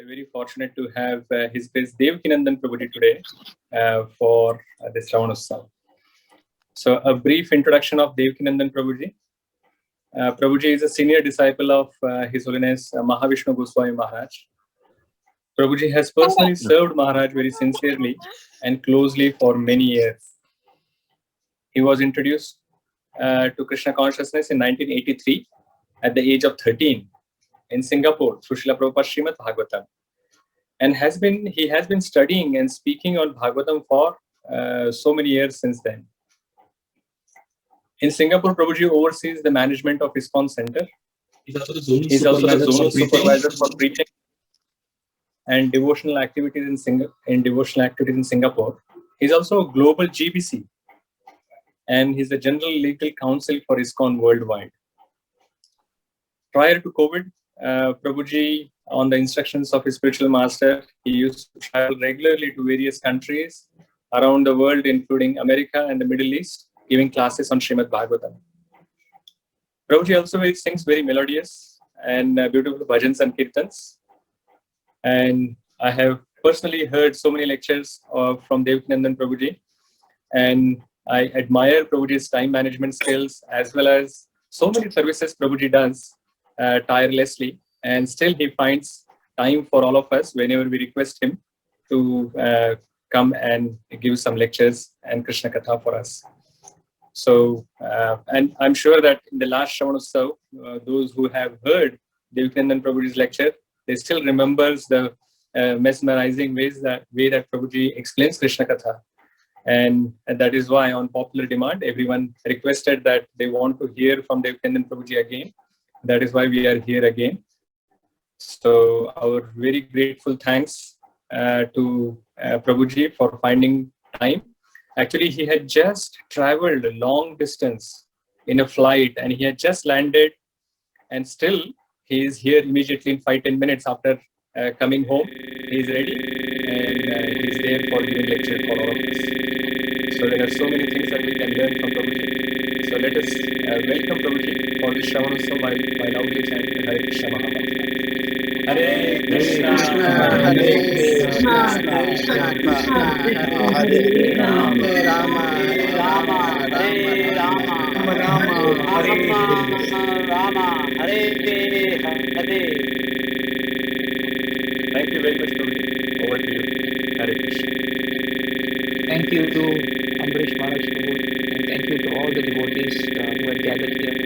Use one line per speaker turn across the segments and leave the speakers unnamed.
very fortunate to have His Grace Devakinandan Prabhuji today for this Sravan Utsav. So, a brief introduction of Devakinandan Prabhuji. Prabhuji is a senior disciple of His Holiness Mahavishnu Goswami Maharaj. Prabhuji has personally served Maharaj very sincerely and closely for many years. He was introduced to Krishna consciousness in 1983 at the age of 13 in Singapore through Srila Prabhupada's Srimad Bhagavatam, and he has been studying and speaking on Bhagavatam for so many years since then. In Singapore, Prabhuji oversees the management of ISKCON Center. He's also the zonal supervisor for preaching and devotional activities in Singapore. He's also a global GBC, and he's the General Legal Counsel for ISKCON worldwide. Prior to COVID, Prabhuji, on the instructions of his spiritual master, he used to travel regularly to various countries around the world, including America and the Middle East, giving classes on Srimad Bhagavatam. Prabhuji also sings very melodious and beautiful bhajans and kirtans. And I have personally heard so many lectures from Devakinandan Prabhuji, and I admire Prabhuji's time management skills as well as so many services Prabhuji does tirelessly, and still he finds time for all of us whenever we request him to come and give some lectures and Krishna Katha for us. So, and I'm sure that in the last Sravan Utsav, those who have heard Devakinandan Prabhuji's lecture, they still remembers the mesmerizing way that Prabhuji explains Krishna Katha. And that is why, on popular demand, everyone requested that they want to hear from Devakinandan Prabhuji again. That is why we are here again. So our very grateful thanks to Prabhuji for finding time. Actually, he had just traveled a long distance in a flight, and he had just landed, and still he is here immediately in 5-10 minutes after coming home. He is ready, and he is there for giving lecture for all of us. So there are so many things that we can learn from Prabhuji. So let us welcome Prabhuji for this Sravan Utsav by loudly chanting Hare Krishna Mahamantra. Hare Krishna, Hare Krishna, Krishna Hare Rama, Hare Rama, Hare Rama, Rama, Hare Hare. Thank you very much, Prabhuji. Over to you. Hare Krishna.
Thank you to Ambrish Maharaj Prabhu, and thank you to all the devotees who have gathered here.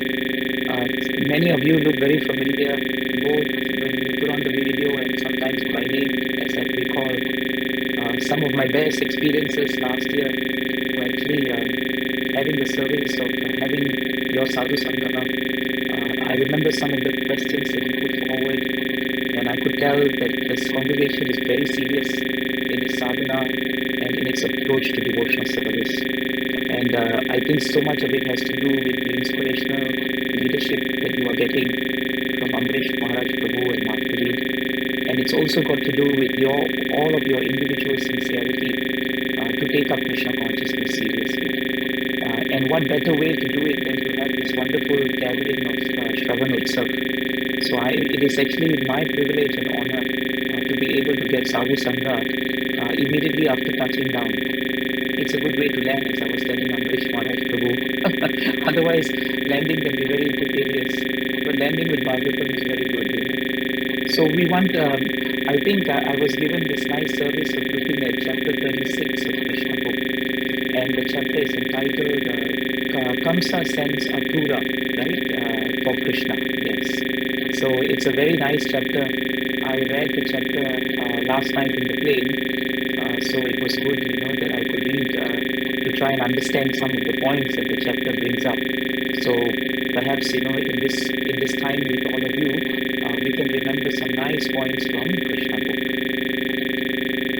Many of you look very familiar, both when you put on the video and sometimes by name, as I recall. Some of my best experiences last year were actually having the service of having your sadhu sangha. I remember some of the questions that you put forward, and I could tell that this congregation is very serious in its sadhana and in its approach to devotional service. And I think so much of it has to do with the inspirational leadership that you are getting from Ambrish Maharaj Prabhu and Margaret. And it's also got to do with all of your individual sincerity to take up Krishna consciousness seriously. And what better way to do it than to have this wonderful gathering of Sravan Utsav. So it is actually my privilege and honor to be able to get Sadhu Sangha immediately after touching down. It's a good way to land, as I was telling Ambrish Maharaj Prabhu. Otherwise, landing can be very precarious, but landing with Bhagavatam is very good. So we want, I think I was given this nice service of looking at chapter 36 of Krishna Book, and the chapter is entitled Kamsa Sends Akrura, right, for Krishna, yes. So it's a very nice chapter. I read the chapter last night in the plane, so it was good, that I could read to try and understand some of the points that the chapter brings up. So perhaps, in this time with all of you, we can remember some nice points from Krishna Book.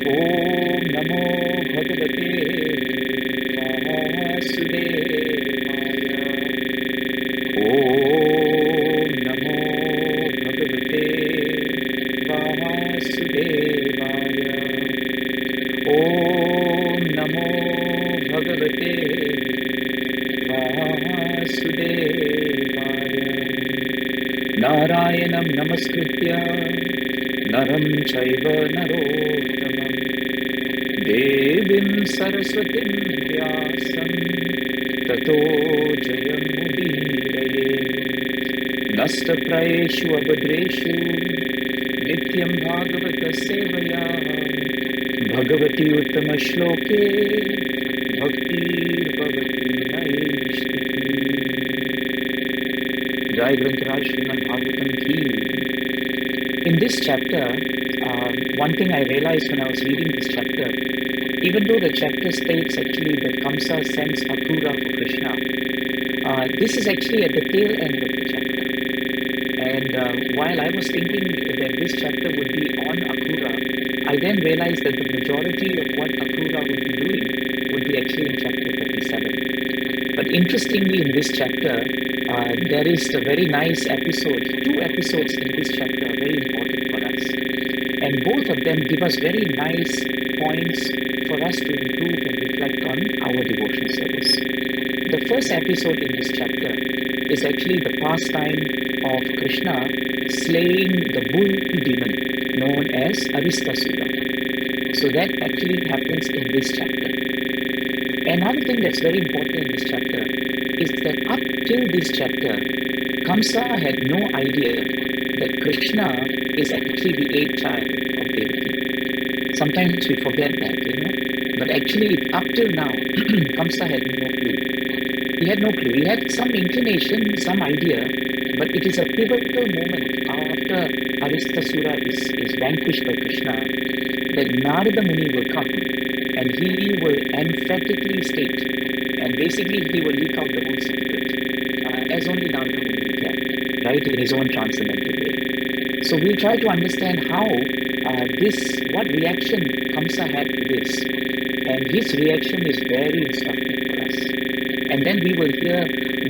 Om Namo Bhagavate Vasudevaya. Om Namo Bhagavate Vasudevaya. Om Namo Bhagavate Vasudevaya. Narayanam Namaskritya Naram chaiva narottamam devim saraswatim vyasam tato jayam udiraye nasta prayeshu abhadreshu nityam bhagavata sevaya bhagavati uttama shloke bhakti bhavati naishti. Jai Grantaraj Srimad Bhagavatam ki. In this chapter, one thing I realized when I was reading this chapter, even though the chapter states actually that Kamsa sends Akrura for Krishna, this is actually at the tail end of the chapter. And while I was thinking that this chapter would be on Akrura, I then realized that the majority of what Akrura would be doing would be actually in chapter 37. But interestingly, in this chapter, there is a very nice episode. Two episodes in this chapter are very important for us. And both of them give us very nice points for us to improve and reflect on our devotional service. The first episode in this chapter is actually the pastime of Krishna slaying the bull demon known as ISKCON. So that actually happens in this chapter. Another thing that's very important in this chapter is that up till this chapter, Kamsa had no idea that Krishna is actually the eighth child of Devaki. Sometimes we forget that, but actually up till now, Kamsa had no clue. He had no clue. He had some inclination, some idea, but it is a pivotal moment after Aristasura is vanquished by Krishna that Narada Muni will come and he will emphatically state, and basically he will leak out the whole secret, as only Narada Muni can, right, in his own transcendental way. So we'll try to understand how what reaction Kamsa had to this, and his reaction is very instructive for us. And then we will hear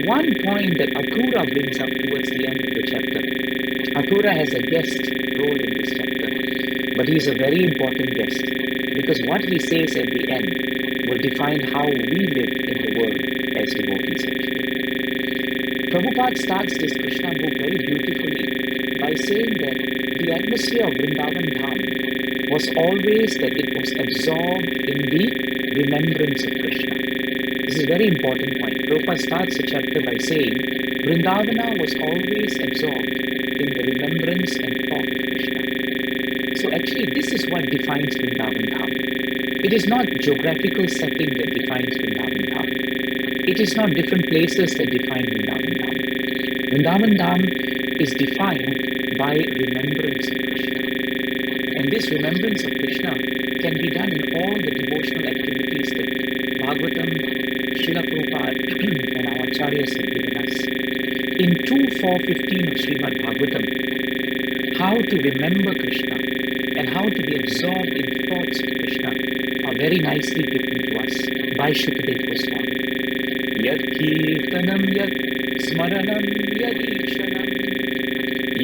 one point that Akrura brings up towards the end of the chapter. Akrura has a guest role in this chapter, but he is a very important guest because what he says at the end will define how we live in the world as devotees actually. Prabhupada starts this Krishna book very beautifully by saying that the atmosphere of Vrindavan Dham was always that it was absorbed in the remembrance of Krishna. This is a very important point. Prabhupada starts the chapter by saying Vrindavana was always absorbed in the remembrance and thought of Krishna. So actually this is what defines Vrindavan Dham. It is not geographical setting that defines Vrindavan Dham. It is not different places that define Vrindavan Dham. Vrindavan Dham is defined by remembrance of Krishna. And this remembrance of Krishna can be done in all the devotional activities that Bhagavatam, Srila Prabhupada and our Acharyas have given us. In 2.4.15 of Srimad Bhagavatam, how to remember Krishna and how to be absorbed in thoughts of Krishna are very nicely given to us by Shukadeva Goswami. Yad kirtanam yad smaranam yad ishanam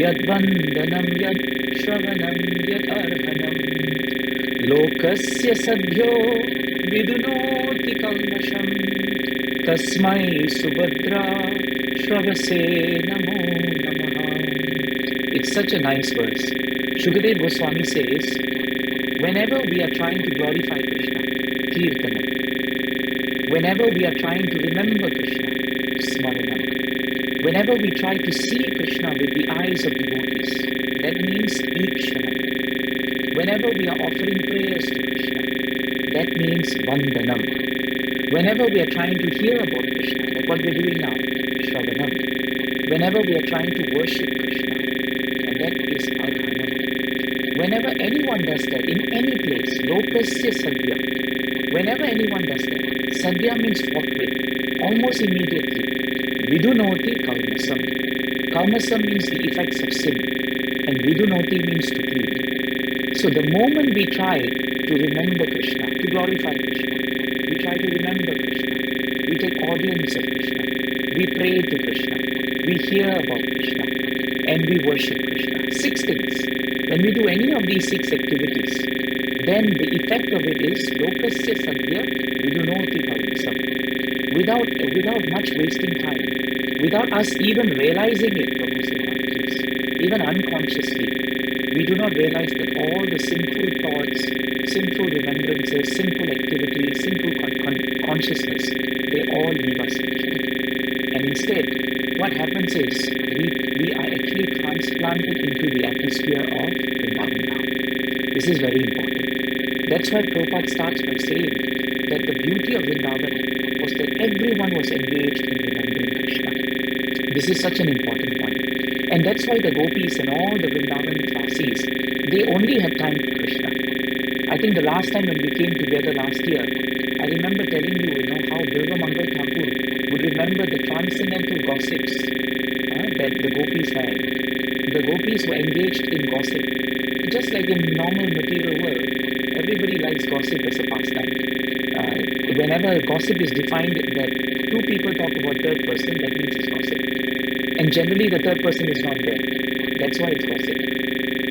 yad vandanam yad shravanam yad arhanam lokasya sadhyo vidunoti kalmasham tasmai subhadra shravase namo namaha. It's such a nice verse. Shukadeva Goswami says, whenever we are trying to glorify Krishna, kirtanam. Whenever we are trying to remember Krishna, smaranam. Whenever we try to see Krishna with the eyes of devotees, that means ikshanam. Whenever we are offering prayers to Krishna, that means vandanam. Whenever we are trying to hear about Krishna, like what we are doing now, shravanam. Whenever we are trying to worship Krishna, and that is arhanam. Whenever anyone does that, in any place, lokasya sadhya, whenever anyone does that, sadhya means forthwith, almost immediately. Vidunoti kalmasam. Kalmasam means the effects of sin, and vidunoti means to clean. So the moment we try to remember Krishna, to glorify Krishna, we try to remember Krishna, we take audience of Krishna, we pray to Krishna, we hear about Krishna, and we worship Krishna. 6 things. When we do any of these 6 activities, then the effect of it is lokasya sadhya vidunoti kalmasam. Without much wasting time, without us even realizing it, even unconsciously, we do not realize that all the sinful thoughts, sinful remembrances, sinful activities, sinful consciousness, they all leave us actually. And instead, what happens is we are actually transplanted into the atmosphere of Vrindavan Dham. This is very important. That's why Prabhupada starts by saying that the beauty of Vrindavan was that everyone was engaged in remembering Krishna. This is such an important point. And that's why the gopis and all the Vrindavan Vasis, they only had time for Krishna. I think the last time when we came together last year, I remember telling you, how Bilva Mangal Thakur would remember the transcendental gossips that the gopis had. The gopis were engaged in gossip. Just like in normal material world, everybody likes gossip as a pastime. Whenever gossip is defined that two people talk about third person, that means it's gossip. And generally the third person is not there. That's why it's gossip.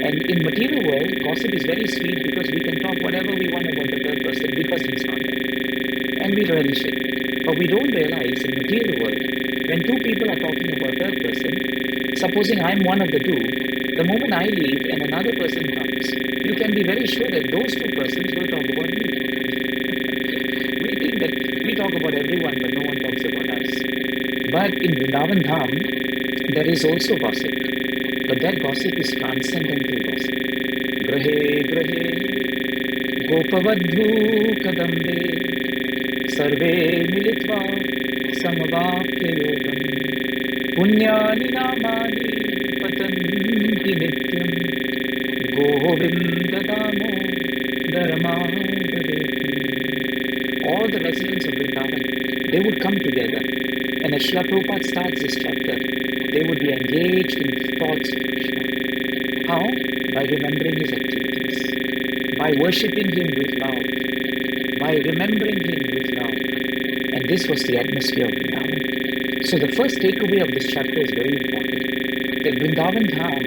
And in material world, gossip is very sweet because we can talk whatever we want about the third person because he's not there. And we relish it. But we don't realize in material world, when two people are talking about third person, supposing I'm one of the two, the moment I leave and another person comes, you can be very sure that those two persons will talk about me. We think that we talk about everyone, but no one talks about us. But in Vrindavan Dham, there is also gossip. But that gossip is transcendental gossip. Grahe grahe gopavadhu kadambe sarve militva samavapya yogam punyani namani patanti nityam govinda damo dharmadaveti. All the residents of Vrindavan, they would come together. And as Srila Prabhupada starts this chapter, they would be engaged in thoughts of Krishna. How? By remembering his activities, by worshipping him with love, by remembering him with love. And this was the atmosphere of Vrindavan. So the first takeaway of this chapter is very important. That Vrindavan Dham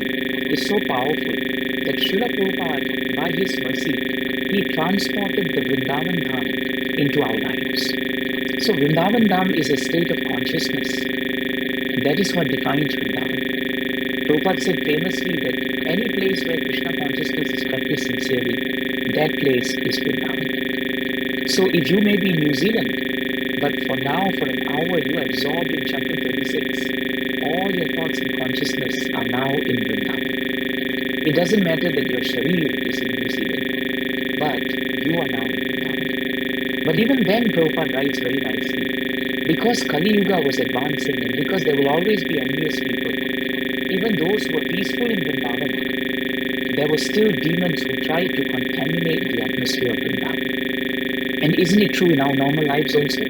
is so powerful that Srila Prabhupada, by his mercy, he transported the Vrindavan Dham into our lives. So Vrindavan Dham is a state of consciousness. That is what defines Vrindavan. Prabhupada said famously that any place where Krishna consciousness is practiced sincerely, that place is Vrindavan. So if you may be in New Zealand, but for now, for an hour, you are absorbed in chapter 36, all your thoughts and consciousness are now in Vrindavan. It doesn't matter that your sharir is in New Zealand, but you are now in Vrindavan. But even then, Prabhupada writes very nicely, because Kali Yuga was advancing and because there will always be envious people, even those who were peaceful in Vrindavan, there were still demons who tried to contaminate the atmosphere of Vrindavan. And isn't it true in our normal lives also?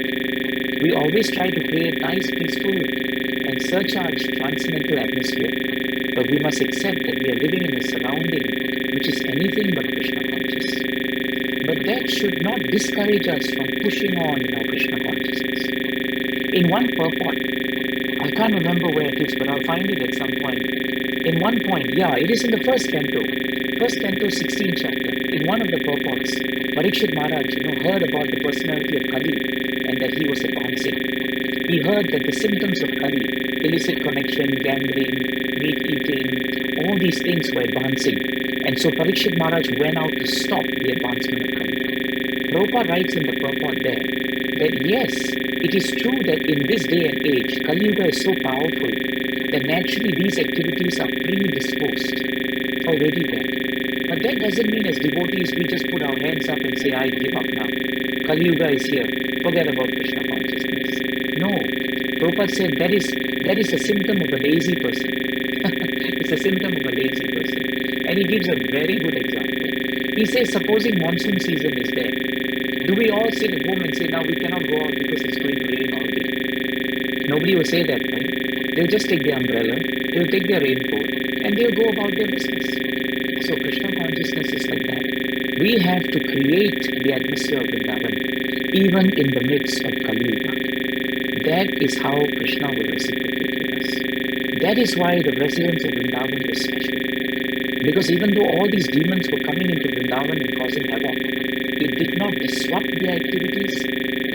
We always try to create nice, peaceful and surcharged transcendental atmosphere, but we must accept that we are living in a surrounding which is anything but Krishna conscious. But that should not discourage us from pushing on in our Krishna consciousness. In one purport, I can't remember where it is, but I'll find it at some point. In one point, it is in the first canto, 16th chapter. In one of the purports, Parikshit Maharaj, heard about the personality of Kali and that he was advancing. He heard that the symptoms of Kali, illicit connection, gambling, meat eating, all these things were advancing. And so Parikshit Maharaj went out to stop the advancement of Kali. Prabhupada writes in the purport there that yes, it is true that in this day and age, Kali Yuga is so powerful that naturally these activities are predisposed, already there. But that doesn't mean as devotees we just put our hands up and say, I give up now. Kali Yuga is here. Forget about Krishna consciousness. No. Prabhupada said that is a symptom of a lazy person. It's a symptom of a lazy person. And he gives a very good example. He says, supposing monsoon season is there, do we all sit at home and say, now we cannot go out because it's going to rain all day? Nobody will say that, right? They'll just take their umbrella, they'll take their raincoat, and they'll go about their business. So Krishna consciousness is like that. We have to create the atmosphere of Vrindavan, even in the midst of Kali Yuga. That is how Krishna will reciprocate with us. That is why the residents of Vrindavan were special. Because even though all these demons were coming into Vrindavan and causing havoc, it did not disrupt their activities,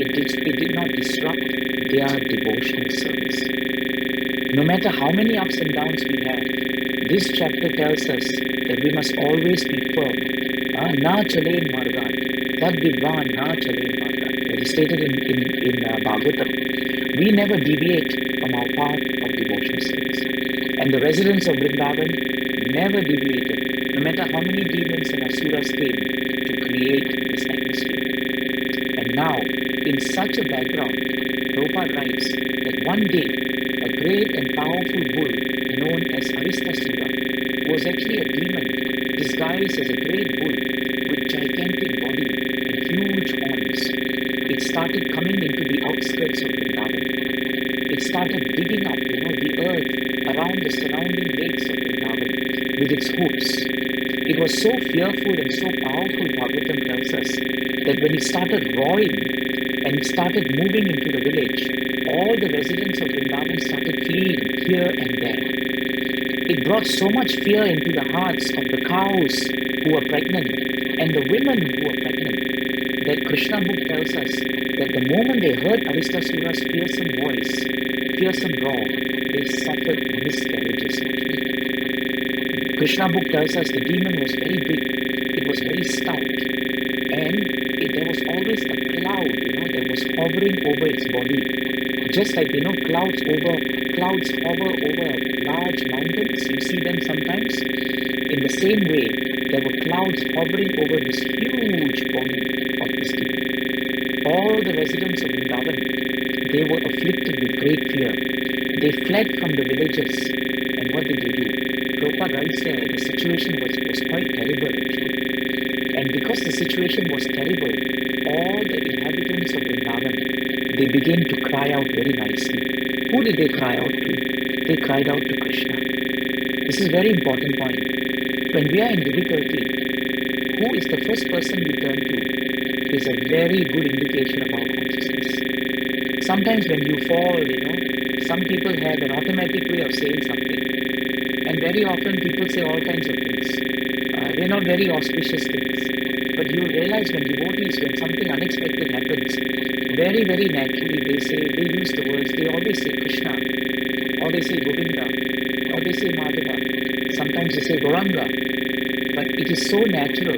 it did not disrupt their devotional service. No matter how many ups and downs we have, this chapter tells us that that we must always be firm. Na chale margan, tad vidwan na chale margan. That is stated in Bhagavatam. We never deviate from our path of devotional service. And the residents of Vrindavan never deviated, no matter how many demons and asuras came to create this atmosphere. And now, in such a background, Prabhupada writes that one day, a great and powerful bull known as Aristasura, who was actually a demon disguised as a great bull with gigantic body and huge horns, it started coming into the outskirts of Vrindavan. It started digging up, the earth around the surrounding lakes of Vrindavan with its hooves. It was so fearful and so powerful, Bhagavatam tells us, that when it started roaring and it started moving into the village, all the residents of Vrindavan started fleeing here and there. It brought so much fear into the hearts of the cows who were pregnant and the women who were pregnant that Krishna Book tells us that the moment they heard Aristasura's fearsome voice, fearsome roar, they suffered miscarriages. Krishna Book tells us the demon was very big, it was very stout, and there was always a cloud, that was hovering over its body. Just like, clouds hover over large mountains, you see them sometimes. In the same way, there were clouds hovering over this huge body of this demon. All the residents of Vrindavan, they were afflicted with great fear. They fled from the villages. And what did they do? Prabhupada writes there, the situation was quite terrible actually. And because the situation was terrible, all the inhabitants of Vrindavan, they began to cry out very nicely. Who did they cry out to? They cried out to Krishna. This is a very important point. When we are in difficulty, who is the first person we turn to is a very good indication of our consciousness. Sometimes when you fall, some people have an automatic way of saying something. And very often people say all kinds of things. They're not very auspicious things. But you realize when devotees, when something unexpected happens, very, very naturally they use the words, they always say Krishna, or they say Govinda, or they say Madhava, sometimes they say Gauranga. But it is so natural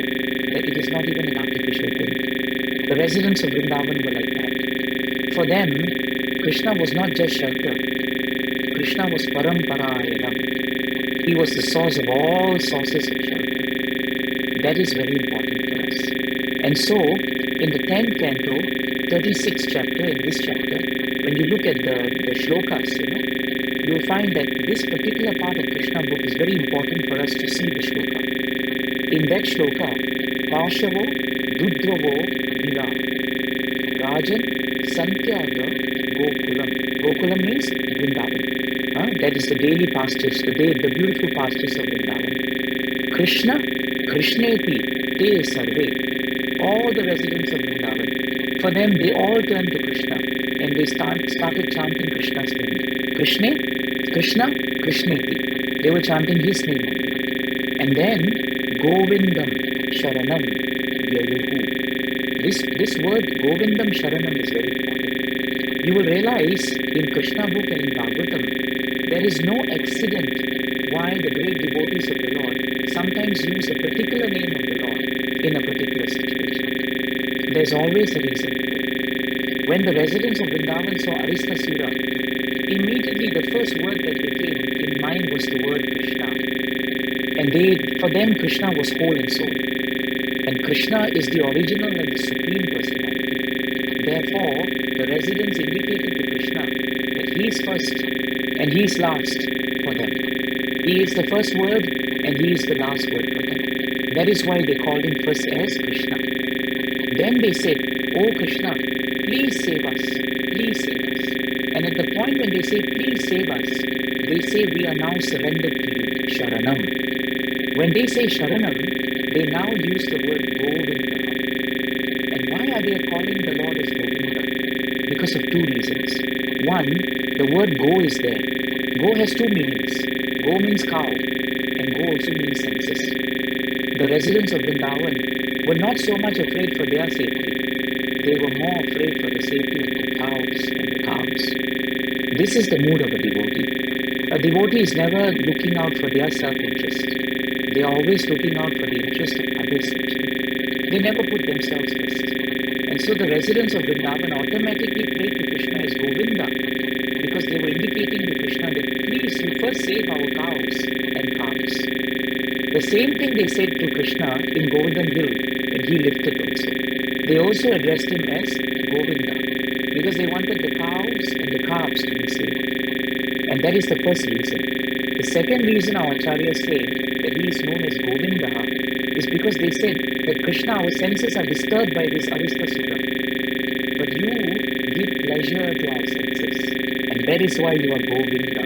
that it is not even an artificial thing. The residents of Vrindavan were like that. For them, Krishna was not just shelter. Krishna was Paramparayanam. He was the source of all sources of shelter. That is very important for us. And so, in the 10th canto, 36th chapter, in this chapter, when you look at the shlokas, you'll find that this particular part of Krishna Book is very important for us to see the shloka. In that shloka, Pashavo Dudravo Vila Rajan Santyaga Gokulam. Gokulam means Vrindavan. That is the daily pastures, the beautiful pastures of Vrindavan. Krishna, Krishneti, Te Sarve. All the residents of Vrindavan, for them, they all turned to Krishna and they started chanting Krishna's name. Krishna, Krishneti. They were chanting his name only. And then, Govindam Sharanam Yayuhu. This word Govindam Sharanam is very important. You will realize in Krishna Book and in Bhagavatam, there is no accident why the great devotees of the Lord sometimes use a particular name of the Lord in a particular situation. There's always a reason. When the residents of Vrindavan saw Aristasura, immediately the first word that they came in mind was the word Krishna. And for them, Krishna was whole and soul. And Krishna is the original and the supreme personality. Therefore, the residents indicated to Krishna that he is first and he is last for them. He is the first word and he is the last word for them. That is why they called him first as Krishna. Then they said, "Oh Krishna, please save us, please save us." And at the point when they say, "Please save us," they say, "We are now surrendered to you, Sharanam." When they say Sharanam, they now use the word Govinda. And why are they calling the Lord as Govinda? Because of two reasons. One, the word Go is there. Go has two meanings. Go means cow, and Go also means census. The residents of Vrindavan were not so much afraid for their safety. They were more afraid for the safety of the cows and the calves. This is the mood of a devotee. A devotee is never looking out for their self-interest. They are always looking out for the interest of others actually. They never put themselves first. And so the residents of Vrindavan automatically prayed to Krishna as Govinda, because they were indicating to Krishna that please, you first save our cows and calves. The same thing they said to Krishna in Golden Hill when he lifted also. They also addressed him as Govinda, because they wanted the cows and the calves to be saved. And that is the first reason. The second reason our acharyas say that he is known as Govinda is because they said that Krishna, our senses are disturbed by this Aristasura. But you give pleasure to our senses, and that is why you are Govinda.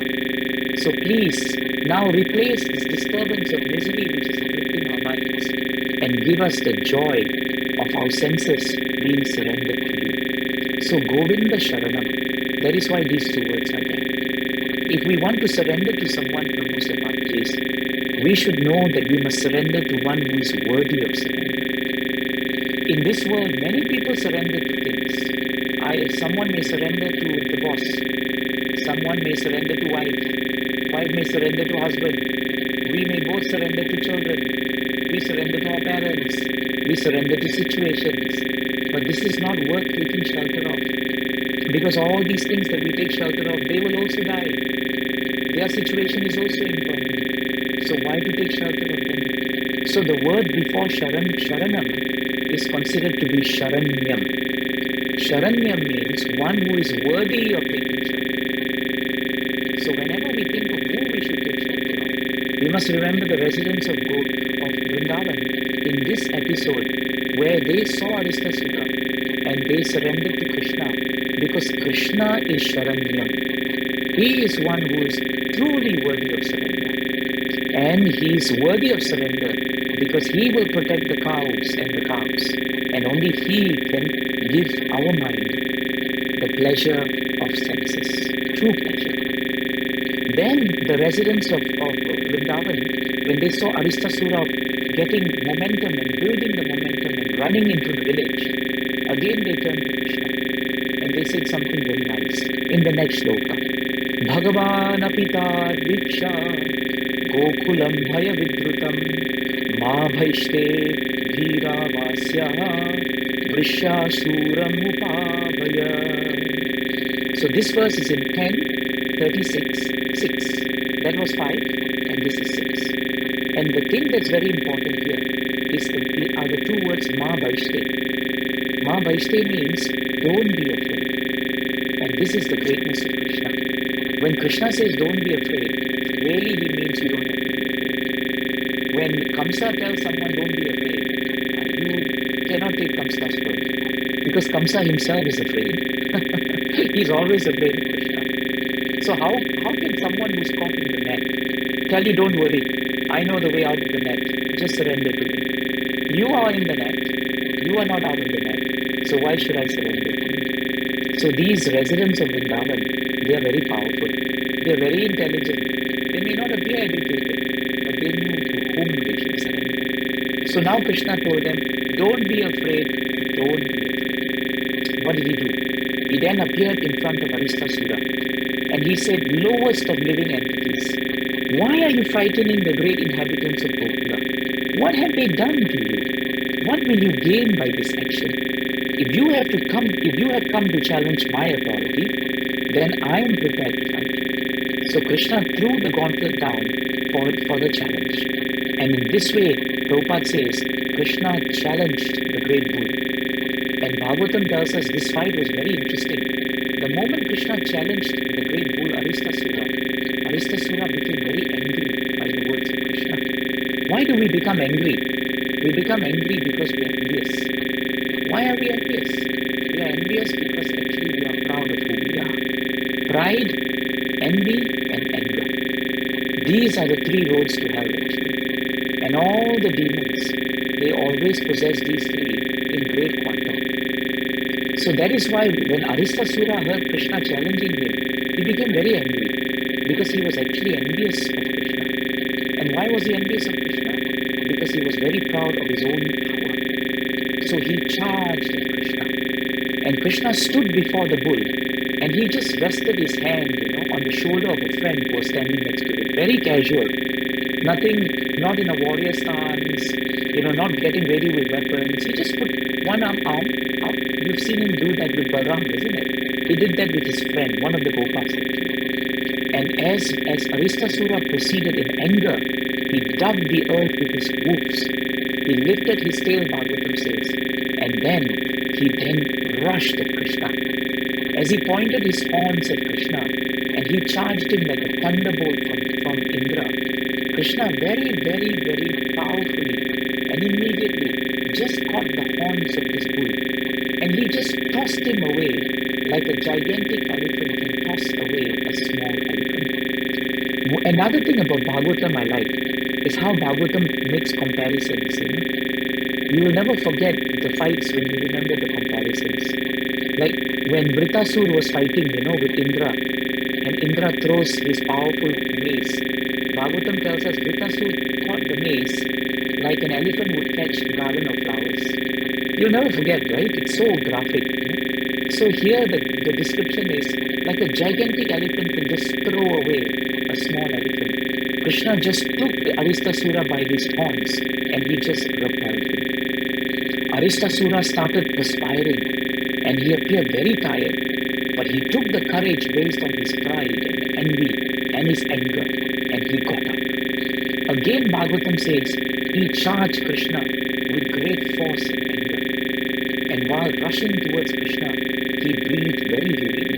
So please, now replace this disturbance of misery which is afflicting our minds, and give us the joy of our senses being surrendered to you. So Govinda Sharanam, that is why these two words are there. If we want to surrender to someone from whose advantages, we should know that we must surrender to one who is worthy of surrender. In this world, many people surrender to things. Someone may surrender to the boss. Someone may surrender to wife. Wife may surrender to husband. We may both surrender to children. We surrender to our parents. We surrender to situations. But this is not worth taking shelter of. Because all these things that we take shelter of, they will also die. Their situation is also impermanent. So why to take shelter of them? So the word before Sharanam is considered to be Sharanyam. Sharanyam means one who is worthy of taking shelter. So whenever we think of who we should take shelter of, we must remember the residents of Vrindavan in this episode where they saw Aristasura and they surrendered to Krishna, because Krishna is Sharanyam. He is one who is truly worthy of surrender. And he is worthy of surrender because he will protect the cows and the calves. And only he can give our mind the pleasure of senses, true pleasure. Then the residents of Vrindavan, when they saw Aristasura getting momentum and building the momentum and running into the village, again they turned to Krishna and they said something very nice in the next shloka. Bhagavan apita viksha gokulam bhaya vidrutam ma bhaishte dhira vasya vrishya suram upabhaya. So this verse is in 10:36, 6. That was 5 and this is 6. And the thing that's very important here are the two words ma bhaishte. Ma bhaishte means don't be afraid. And this is the greatness of Krishna. When Krishna says don't be afraid, really he means you don't have to be afraid. When Kamsa tells someone don't be afraid, you cannot take Kamsa's word. Because Kamsa himself is afraid. He's always afraid of Krishna. So how can someone who's caught in the net tell you don't worry, I know the way out of the net, just surrender to me. You are in the net, you are not out of the net, so why should I surrender to you? So these residents of Vrindavan, they are very powerful, they are very intelligent, they may not appear educated, but they knew to whom they should surrender. So now Krishna told them, don't be afraid, don't be afraid. What did he do? He then appeared in front of Aristasura and he said, lowest of living entities, why are you frightening the great inhabitants of Gokula? What have they done to you? What will you gain by this action? If you have come to challenge my authority, then I am prepared to fight. So Krishna threw the gauntlet down for the challenge. And in this way, Prabhupada says, Krishna challenged the great bull. And Bhagavatam tells us this fight was very interesting. The moment Krishna challenged the great bull Aristasura became very angry by the words of Krishna. Why do we become angry? We become angry because we are envious. Why are we envious? We are envious because actually we are proud of who we are. Pride, envy, and anger. These are the three roads to hell actually. And all the demons, they always possess these three in great quantum. So that is why when Aristasura heard Krishna challenging him, he became very angry because he was actually envious of Krishna. And why was he envious of Krishna? Because he was very proud of his own power. So he charged at Krishna. And Krishna stood before the bull and he just rested his hand, on the shoulder of a friend who was standing next to him. Very casual. Nothing, not in a warrior stance, not getting ready with weapons. He just put one arm up. You've seen him do that with Balaram, isn't it? He did that with his friend, one of the Gopas actually. And as Aristasura proceeded in anger, he dug the earth with his hoofs. He lifted his tail, Bhagavatam says, and then he rushed at Krishna. As he pointed his horns at Krishna, and he charged him like a thunderbolt from Indra, Krishna very, very, very powerfully and immediately just caught the horns of this bull, and he just tossed him away like a gigantic elephant can toss away a small elephant. Another thing about Bhagavatam I like is how Bhagavatam makes comparisons. You will never forget the fights when you remember the comparisons. Like when Britasur was fighting, with Indra, and Indra throws his powerful mace. Bhagavatam tells us Britasur caught the mace like an elephant would catch a garland of flowers. You'll never forget, right? It's so graphic. So here the description is like a gigantic elephant can just throw away a small elephant. Krishna just took the Aristasura by his horns and he just repelled him. Aristasura started perspiring and he appeared very tired, but he took the courage based on his pride and envy and his anger, and he got up. Again, Bhagavatam says, he charged Krishna with great force and anger. And while rushing towards Krishna, he breathed very heavily.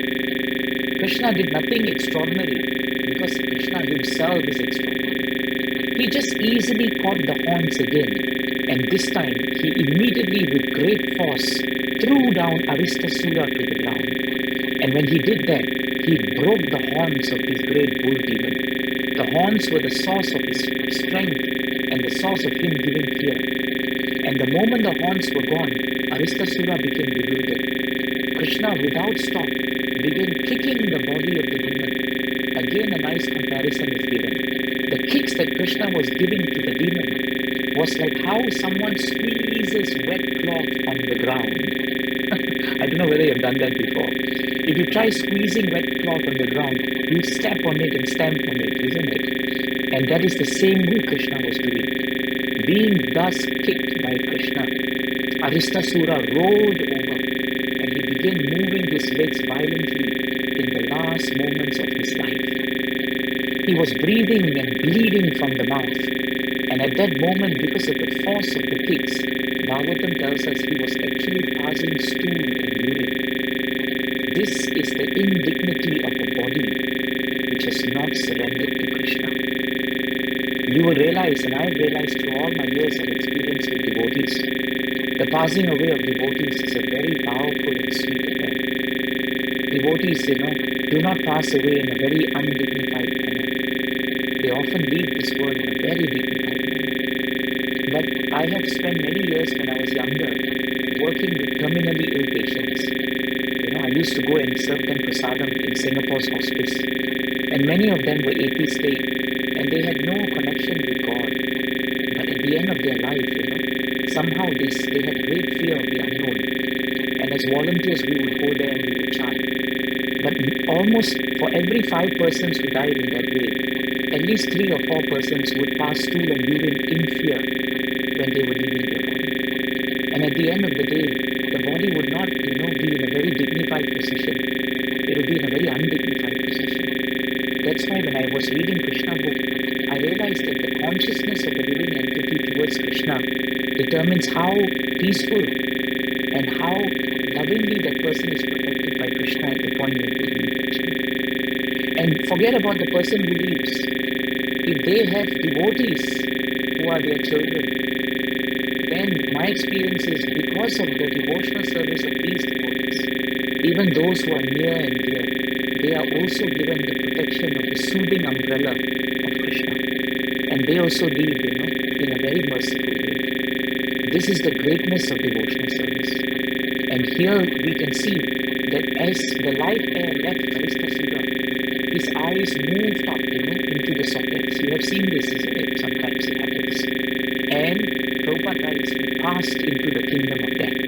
Krishna did nothing extraordinary because Krishna himself is extraordinary. He just easily caught the horns again, and this time he immediately with great force threw down Aristasura to the ground. And when he did that, he broke the horns of this great bull demon. The horns were the source of his strength and the source of him giving fear. And the moment the horns were gone, Aristasura became bewildered. Krishna, without stop, began kicking the body of the demon. Again, a nice comparison is given. The kicks that Krishna was giving to the demon was like how someone squeezes wet cloth on the ground. I don't know whether you've done that before. If you try squeezing wet cloth on the ground, you step on it and stamp on it, isn't it? And that is the same way Krishna was doing. Being thus kicked by Krishna, Aristasura rolled over and he began moving his legs violently in the last moments of his life. He was breathing and bleeding from the mouth. And at that moment, because of the force of the kicks, Bhagavatam tells us he was actually passing stool and urine. This is the indignity of a body which has not surrendered to Krishna. You will realize, and I have realized through all my years of experience with devotees, the passing away of devotees is a very powerful and sweet affair. Devotees, do not pass away in a very undignified manner. They often leave this world in a very dignified manner. But I have spent many years when I was younger working with terminally ill patients. I used to go and serve them prasadam in Singapore's hospice. And many of them were atheistic and they had no connection with God. But at the end of their life, somehow they had great fear of the unknown. And as volunteers, we would go there and we would chant. But almost for every 5 persons who died in that way, at least 3 or 4 persons would pass stool and urine in fear when they were leaving their body. And at the end of the day, the body would not, be in a very dignified position. It would be in a very undignified position. That's why when I was reading Krishna Book, I realized that the consciousness of the living entity towards Krishna determines how peaceful and how lovingly that person is protected by Krishna at the point when they leave. And forget about the person who leaves. If they have devotees who are their children, then my experience is because of the devotional service of these devotees, even those who are near and dear, they are also given the protection of the soothing umbrella of Krishna. And they also leave, in a very merciful way. This is the greatness of devotional service. And here we can see that as the light air left Aristasura, his eyes moved up, into the sockets. You have seen this, isn't it? Sometimes it happens. And Prabhupada writes, he passed into the kingdom of death.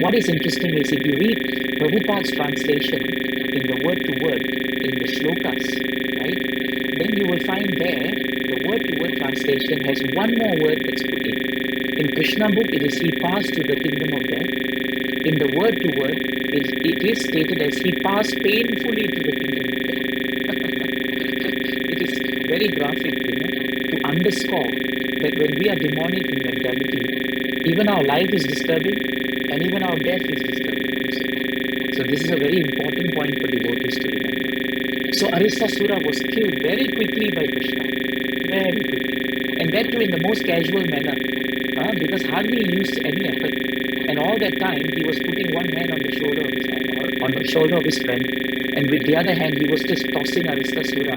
What is interesting is if you read Prabhupada's translation in the word to word in the shlokas, right? Then you will find there the translation has one more word that's put in. In Krishna Book, it is he passed to the kingdom of death. In the word to word, it is stated as he passed painfully to the kingdom of death. It is very graphic, to underscore that when we are demonic in mentality, even our life is disturbing and even our death is disturbing also. So this is a very important point for devotees to remember. So Aristasura was killed very quickly by Krishna. Very quickly. And that too in the most casual manner. Because hardly he used any effort. And all that time he was putting one hand on the shoulder of his hand, or on the shoulder of his friend, and with the other hand he was just tossing Aristasura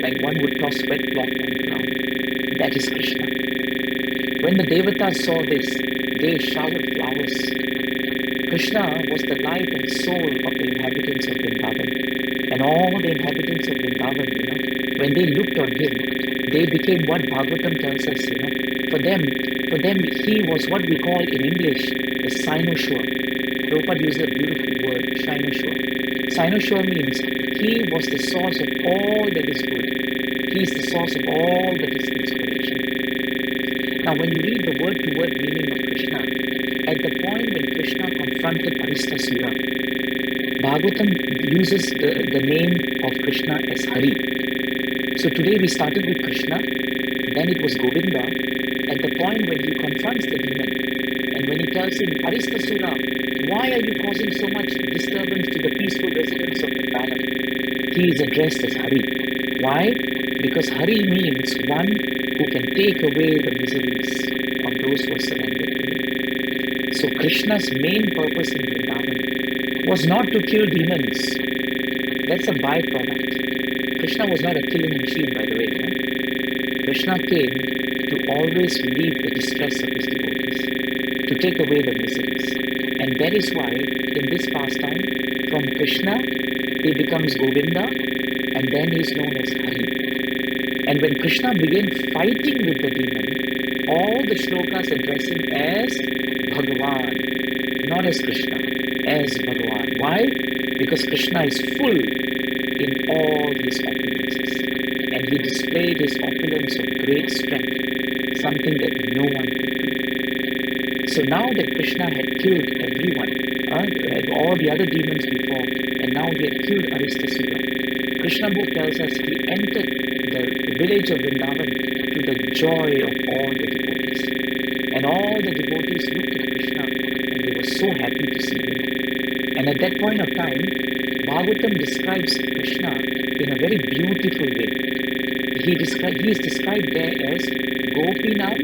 like one would toss wet cloth on the ground. That is Krishna. When the Devatas saw this, they showered flowers. Krishna was the life and soul of the inhabitants of Vrindavan. And all the inhabitants of Vrindavan, when they looked on him, they became what Bhagavatam tells us, For them, he was what we call in English the cynosure. Prabhupada uses a beautiful word, cynosure. Cynosure means he was the source of all that is good. He is the source of all that is inspiration. Now, when you read the word-to-word meaning of Krishna, at the point when Krishna confronted Aristasura, Bhagavatam uses the name of Krishna as Hari. So today we started with Krishna, then it was Govinda, at the point when he confronts the demon, and when he tells him, Aristasura, why are you causing so much disturbance to the peaceful residents of Vrindavan? He is addressed as Hari. Why? Because Hari means one who can take away the miseries of those who are surrendered to him. So Krishna's main purpose in Vrindavan was not to kill demons. That's a byproduct. Krishna was not a killing machine, by the way. Krishna came to always relieve the distress of his devotees, to take away the miseries. And that is why in this pastime, from Krishna, he becomes Govinda, and then he is known as Hari. And when Krishna began fighting with the demon, all the shlokas address him as Bhagavan, not as Krishna, as Bhagavan. Why? Because Krishna is full in all his opulences, and he displayed his opulence of great strength, something that no one could do. So now that Krishna had killed everyone, all the other demons before, and now he had killed Aristasura, Krishna Book tells us he entered the village of Vrindavan to the joy of all the devotees. And all the devotees looked at Krishna and they were so happy to see him. And at that point of time, Bhagavatam describes Krishna in a very beautiful way. He is described there as Gopinam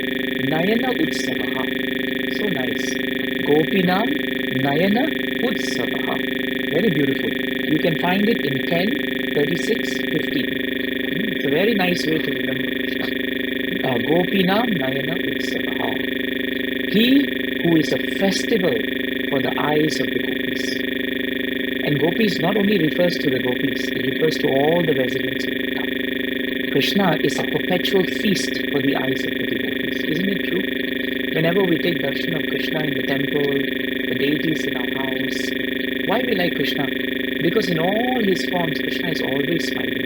Nayana Utsavaha. So nice. Gopinam Nayana Utsavaha. Very beautiful. You can find it in 10, 36, 15. It's a very nice way to remember Krishna. Gopinam Nayana Utsavaha. He who is a festival for the eyes of the gopis. And gopis not only refers to the gopis, it refers to all the residents of Vrindavan. Krishna is a perpetual feast for the eyes of the devotees. Isn't it true? Whenever we take darshan of Krishna in the temple, the deities in our house, why we like Krishna? Because in all his forms, Krishna is always smiling.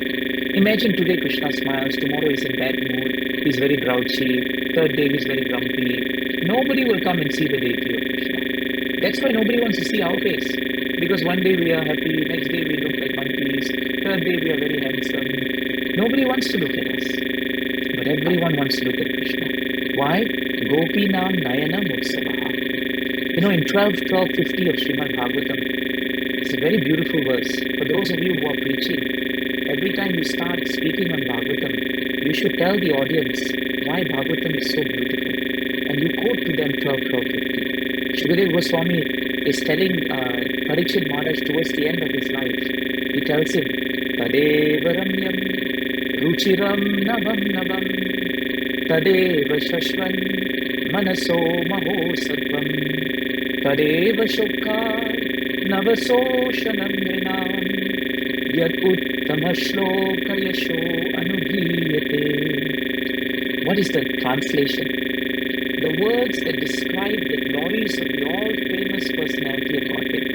Imagine today Krishna smiles, tomorrow he's in bad mood, he's very grouchy, third day he's very grumpy. Nobody will come and see the deity of Krishna. That's why nobody wants to see our face. Because one day we are happy, next day we look like monkeys, third day we are very handsome. Nobody wants to look at us. But everyone wants to look at Krishna. Why? Gopinam Nayana Utsavaha. In 12.12.50 of Srimad Bhagavatam, it's a very beautiful verse. For those of you who are preaching, every time you start speaking on Bhagavatam, you should tell the audience why Bhagavatam is so beautiful. And you quote to them 12.12.50. Shukadeva Goswami is telling Parikshit Maharaj towards the end of his life. He tells him, Tadeva Ramyam Ruchiram Navam Navam Tadeva Shashvan Manaso Mahosadvam Tadeva Shokar Navaso Shanam Nrinam Yad Uttama Shloka Yasho Anugiyate. What is the translation? The words that describe the glories of the all-famous personality of Godhead.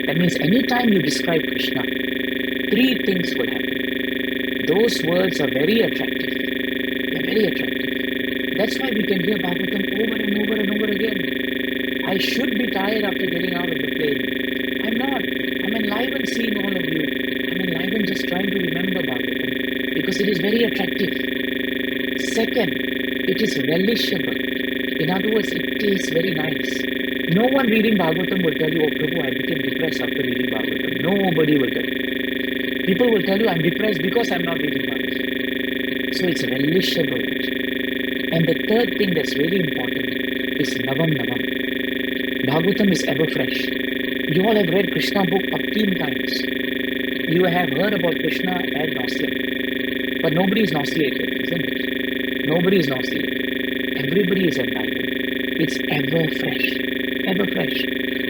That means anytime you describe Krishna, three things will happen. Those words are very attractive. They're very attractive. That's why we can hear Bhagavatam over and over and over again. I should be tired after getting out of the plane. I'm not. I'm enlivened seeing all of you. I'm enlivened just trying to remember Bhagavatam because it is very attractive. Second, it is relishable. In other words, it tastes very nice. No one reading Bhagavatam will tell you, oh Prabhu, I became depressed after reading Bhagavatam. Nobody will tell you. People will tell you, I'm depressed because I'm not reading Bhagavatam. So it's relishable. And the third thing that's really important is Navam Navam. Bhagavatam is ever fresh. You all have read Krishna Book 15 times. You have heard about Krishna ad nauseam. But nobody is nauseated, isn't it? Nobody is nauseated. Everybody is enlightened. It's ever fresh. Ever fresh.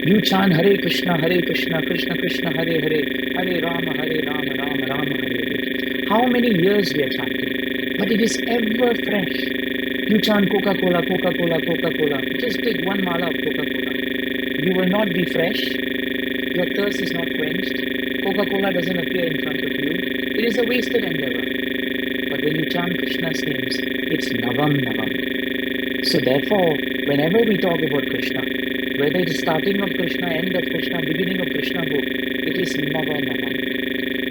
You chant Hare Krishna, Krishna Krishna, Hare Hare, Hare Rama, Rama Rama, Hare Hare. How many years we are chanting? But it is ever fresh. You chant Coca-Cola, Coca-Cola, Coca-Cola. Just take one mala of Coca-Cola. You will not be fresh. Your thirst is not quenched. Coca-Cola doesn't appear in front of you. It is a wasted endeavor. But when you chant Krishna's names, it's Navam Navam. So therefore, whenever we talk about Krishna, whether it is starting of Krishna, end of Krishna, beginning of Krishna book, it is Navam Navam.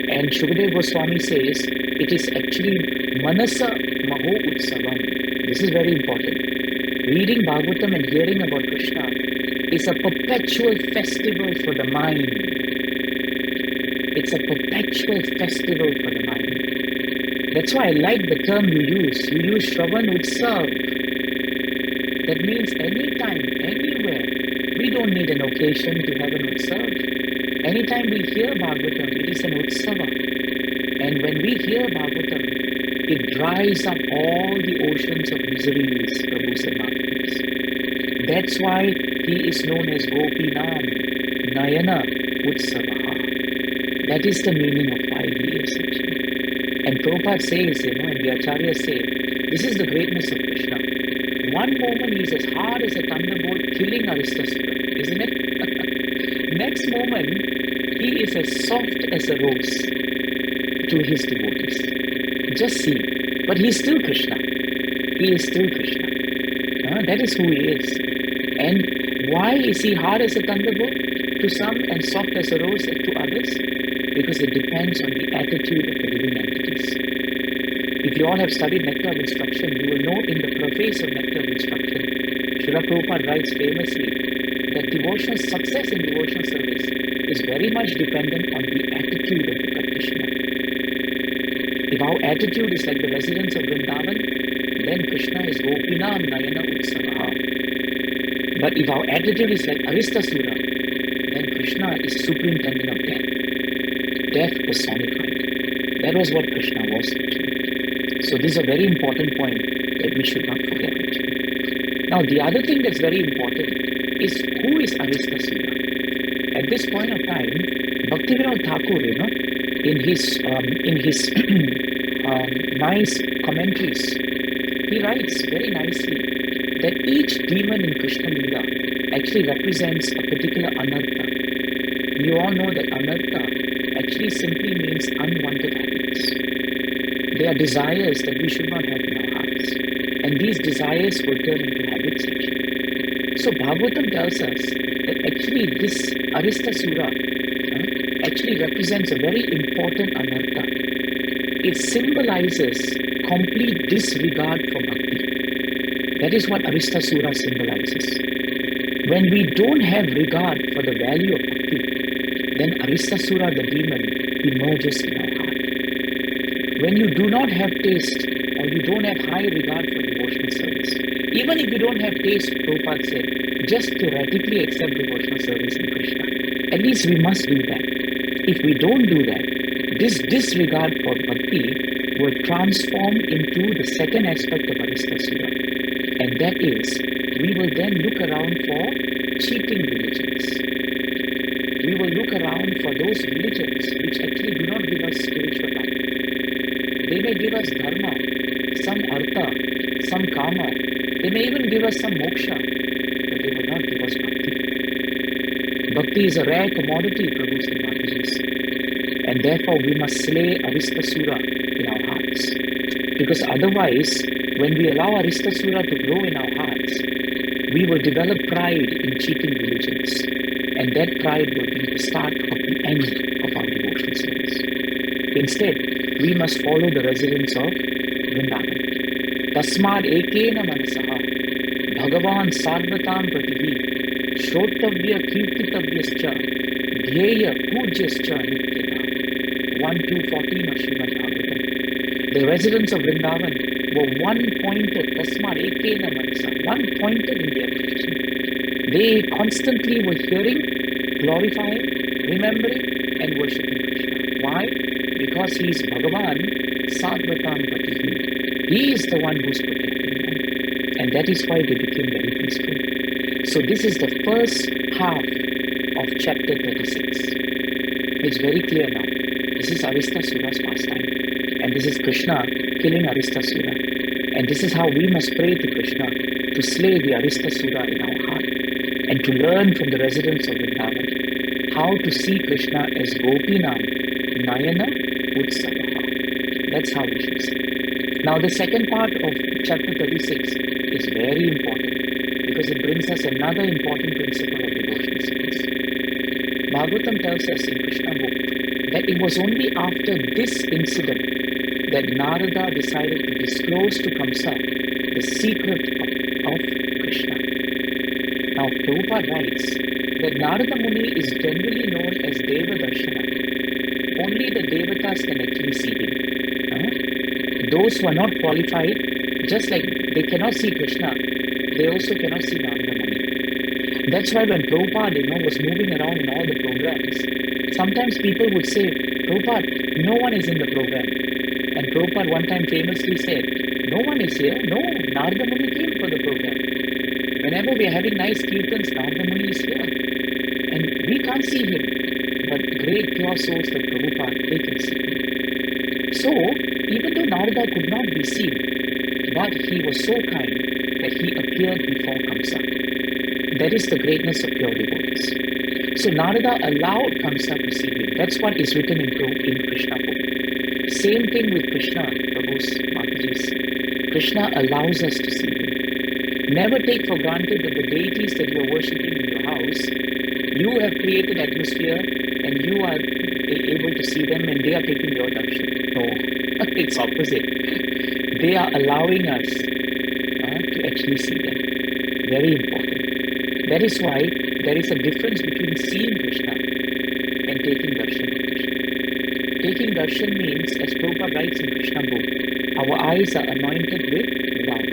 And Shukadeva Goswami says, it is actually Manasa Maho Utsavam. This is very important. Reading Bhagavatam and hearing about Krishna is a perpetual festival for the mind. It's a perpetual festival for the mind. That's why I like the term you use. You use Sravan Utsav. That means anytime, anywhere. We don't need an occasion to have an Utsav. Anytime we hear Bhagavatam, it is an Utsava. And when we hear Bhagavatam, it dries up all the oceans of miseries, Prabhus and Matas. That's why he is known as Gopinam, Nayana Utsavaha. That is the meaning of why he is actually. And Prabhupada says, and the Acharyas say, this is the greatness of Krishna. One moment he is as hard as a thunderbolt killing Aristasura, isn't it? Next moment, he is as soft as a rose to his devotees. Just see. But he is still Krishna. He is still Krishna. That is who he is. And why is he hard as a thunderbolt to some and soft as a rose to others? Because it depends on the attitude of the living entities. If you all have studied Nectar of Instruction, you will know in the preface of Nectar of Instruction, Srila Prabhupada writes famously that devotional success in devotional service is very much dependent on the attitude of the practitioner. If our attitude is like the residents of Vrindavan, then Krishna is Gopinam Nayana Utsavaha. But if our attitude is like Aristasura, then Krishna is superintendent of death. Death personified. That was what Krishna was actually. So this is a very important point that we should not forget actually. Now the other thing that's very important is who is Aristasura? At this point of time, Bhaktivinoda Thakur, in his nice commentaries, he writes very nicely that each demon in Krishna Leela actually represents a particular anartha. You all know that anartha actually simply means unwanted habits. They are desires that we should not have in our hearts. And these desires will turn into habits actually. So Bhagavatam tells us that actually this Aristasura actually represents a very important anartha. It symbolizes complete disregard for bhakti. That is what Aristasura symbolizes. When we don't have regard for the value of bhakti, then Aristasura, the demon, emerges in our heart. When you do not have taste or you don't have high regard for devotional service, even if you don't have taste, Prabhupada said, just theoretically accept devotional service in Krishna. At least we must do that. If we don't do that, this disregard for bhakti will transform into the second aspect of Aristasura. And that is, we will then look around for cheating religions. We will look around for those religions which actually do not give us spiritual life. They may give us dharma, some artha, some kama. They may even give us some moksha, but they will not give us bhakti. Bhakti is a rare commodity, Prabhus and Matajis. And therefore we must slay Aristasura in our hearts. Because otherwise, When we allow Aristasura to grow in our hearts, we will develop pride in cheating religions, and that pride will be the start of the end of our devotional service. Instead, we must follow the residents of Vrindavan. Tasmad ekena manasaha Bhagavan sarvatam pratihi Shrotavya kirtitavyascha Dhyeya pujaschcha nityana. 1:2:14 of Srimad Bhagavatam. The residents of Vrindavan were one-pointed, tasmad ekena manasa, one-pointed in their devotion. They constantly were hearing, glorifying, remembering, and worshipping Krishna. Why? Because he is Bhagavan Sarvatam Patihi. He is the one who's protecting them. And that is why they became very peaceful. So this is the first half of chapter 36. It's very clear now. This is Aristasura's pastime. And this is Krishna killing Aristasura. And this is how we must pray to Krishna to slay the Aristasura in our heart and to learn from the residents of Vrindavan how to see Krishna as Gopinam Nayana Utsav. That's how we should see. Now the second part of chapter 36 is very important because it brings us another important principle of devotional service. Bhagavatam tells us in Krishna Book that it was only after this incident that Narada decided to disclose to Kamsa the secret of Krishna. Now Prabhupada writes that Narada Muni is generally known as Deva Darshana. Only the Devatas can actually see him. Those who are not qualified, just like they cannot see Krishna, they also cannot see Narada Muni. That's why when Prabhupada was moving around in all the programs, sometimes people would say, Prabhupada, no one is in the program. And Prabhupada one time famously said, no one is here. No, Narada Muni came for the program. Whenever we are having nice kirtans, Narada Muni is here. And we can't see him. But great pure souls like Prabhupada, they can see him. So, even though Narada could not be seen, but he was so kind that he appeared before Kamsa. That is the greatness of pure devotees. So Narada allowed Kamsa to see him. That's what is written in Krishna Book. Same thing with Krishna, Prabhu's Mataji's. Krishna allows us to see him. Never take for granted that the deities that you are worshipping in your house, you have created atmosphere and you are able to see them and they are taking your darshan. No, it's opposite. They are allowing us to actually see them. Very important. That is why there is a difference between seeing Krishna and taking darshan of Krishna. Taking darshan means, as Prabhupada writes in Krishna Book, our eyes are anointed with love.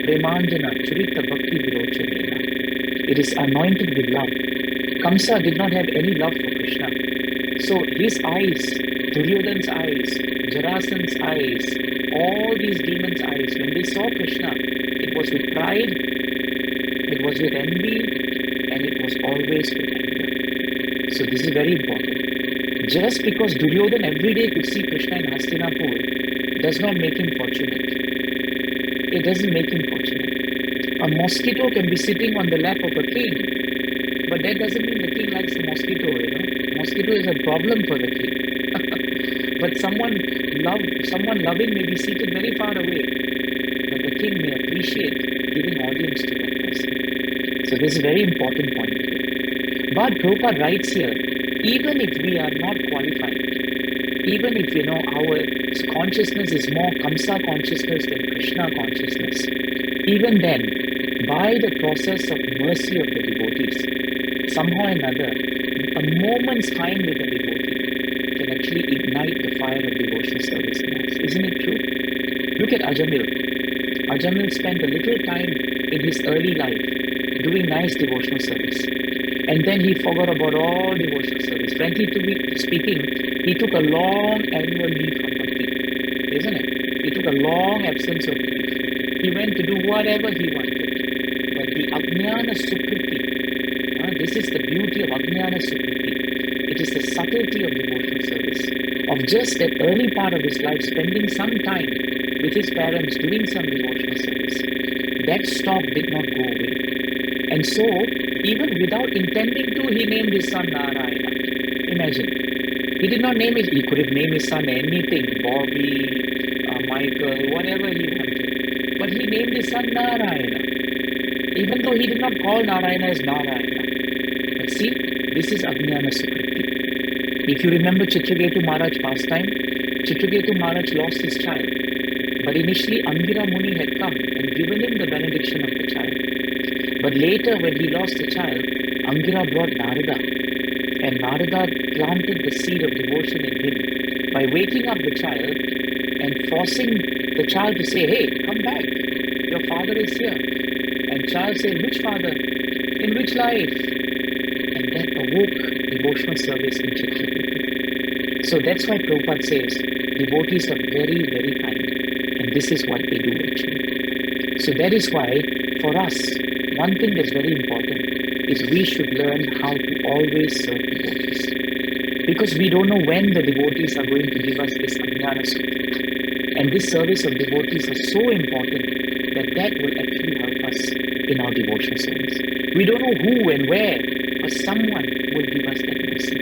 Premanjana Churita Bhakti Virochanena. It is anointed with love. Kamsa did not have any love for Krishna. So his eyes, Duryodhana's eyes, Jarasan's eyes, all these demons' eyes, when they saw Krishna, it was with pride, it was with envy, and it was always with anger. So this is very important. Just because Duryodhana every day could see Krishna in Hastinapur does not make him fortunate. It doesn't make him fortunate. A mosquito can be sitting on the lap of a king, but that doesn't mean the king likes the mosquito, Mosquito is a problem for the king. But someone loving may be seated very far away, but the king may appreciate giving audience to that person. So this is a very important point here. But Prabhupada writes here, even if we are not qualified, even if our consciousness is more Kamsa consciousness than Krishna consciousness, even then, by the process of mercy of the devotees, somehow or another, a moment's time with a devotee can actually ignite the fire of devotional service in us. Isn't it true? Look at Ajamil. Ajamil spent a little time in his early life doing nice devotional service. And then he forgot about all devotional service. Frankly speaking, he took a long annual leave from Bhakti. Isn't it? He took a long absence of leave. He went to do whatever he wanted. But the Ajnana Sukriti, this is the beauty of Ajnana Sukriti. It is the subtlety of devotional service. Of just that early part of his life, spending some time with his parents, doing some devotional service. That stock did not go away. And so, even without intending to, he named his son Narayana. Imagine. He did not name it. He could have named his son anything. Bobby, Michael, whatever he wanted. but he named his son Narayana, even though he did not call Narayana as Narayana. But see, this is Ajnana Sukriti. If you remember Chitraketu Maharaj pastime, Chitraketu Maharaj lost his child. But initially Angira Muni had come and given him the benediction of the child. But later when he lost the child, Angira brought Narada. And Narada planted the seed of devotion in him by waking up the child and forcing the child to say, hey, come back. Your father is here. And child said, which father? In which life? And that awoke devotional service in Chitraketu. So that's why Prabhupada says, devotees are very, very kind. And this is what they do actually. So that is why, for us, one thing that's very important is we should learn how to always serve devotees. Because we don't know when the devotees are going to give us this Ajnana Sukha. And this service of devotees is so important that will actually help us in our devotional service. We don't know who and where, but someone will give us that mercy.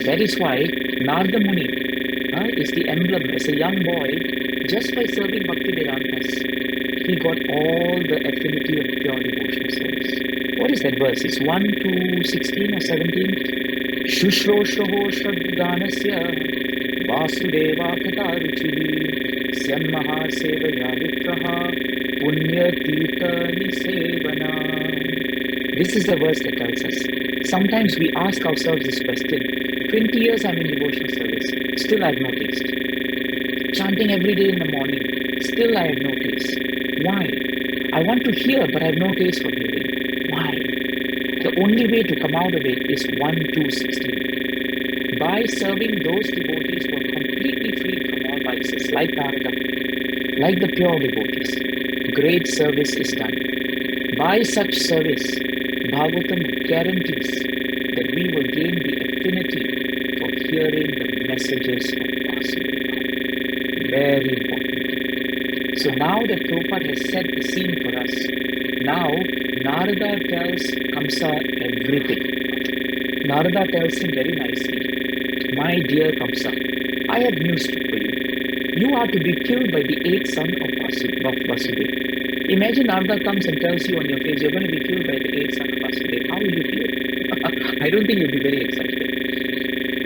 That is why Narada Muni is the emblem. As a young boy, just by serving Bhaktivedantas, he got all the affinity of pure devotional service. What is that verse? It's 1 to 16 or 17. Shushroshoho Shraddhanasya Vasudeva Kataruchihi Syanmaha Sevaya Vipraha Punya Tirtha Nisevana. This is the verse that tells us. Sometimes we ask ourselves this question. 20 years I'm in devotional service, still I have no taste. Chanting every day in the morning, still I have no taste. Why? I want to hear, but I have no taste for hearing. Why? The only way to come out of it is 1 to 16. By serving those devotees who are completely free from all vices, like Narada, like the pure devotees, great service is done. By such service, Bhagavatam guarantees that we will gain the affinity for hearing the messages of Vasudeva. Very important. So now that Prabhupada has set the scene for us, now Narada tells Kamsa everything. Narada tells him very nicely, my dear Kamsa, I have news for you. You are to be killed by the eighth son of Vasudeva. Imagine Narada comes and tells you on your face, you're going to be killed by the eighth son of Vasudeva. How will you feel? I don't think you'll be very excited.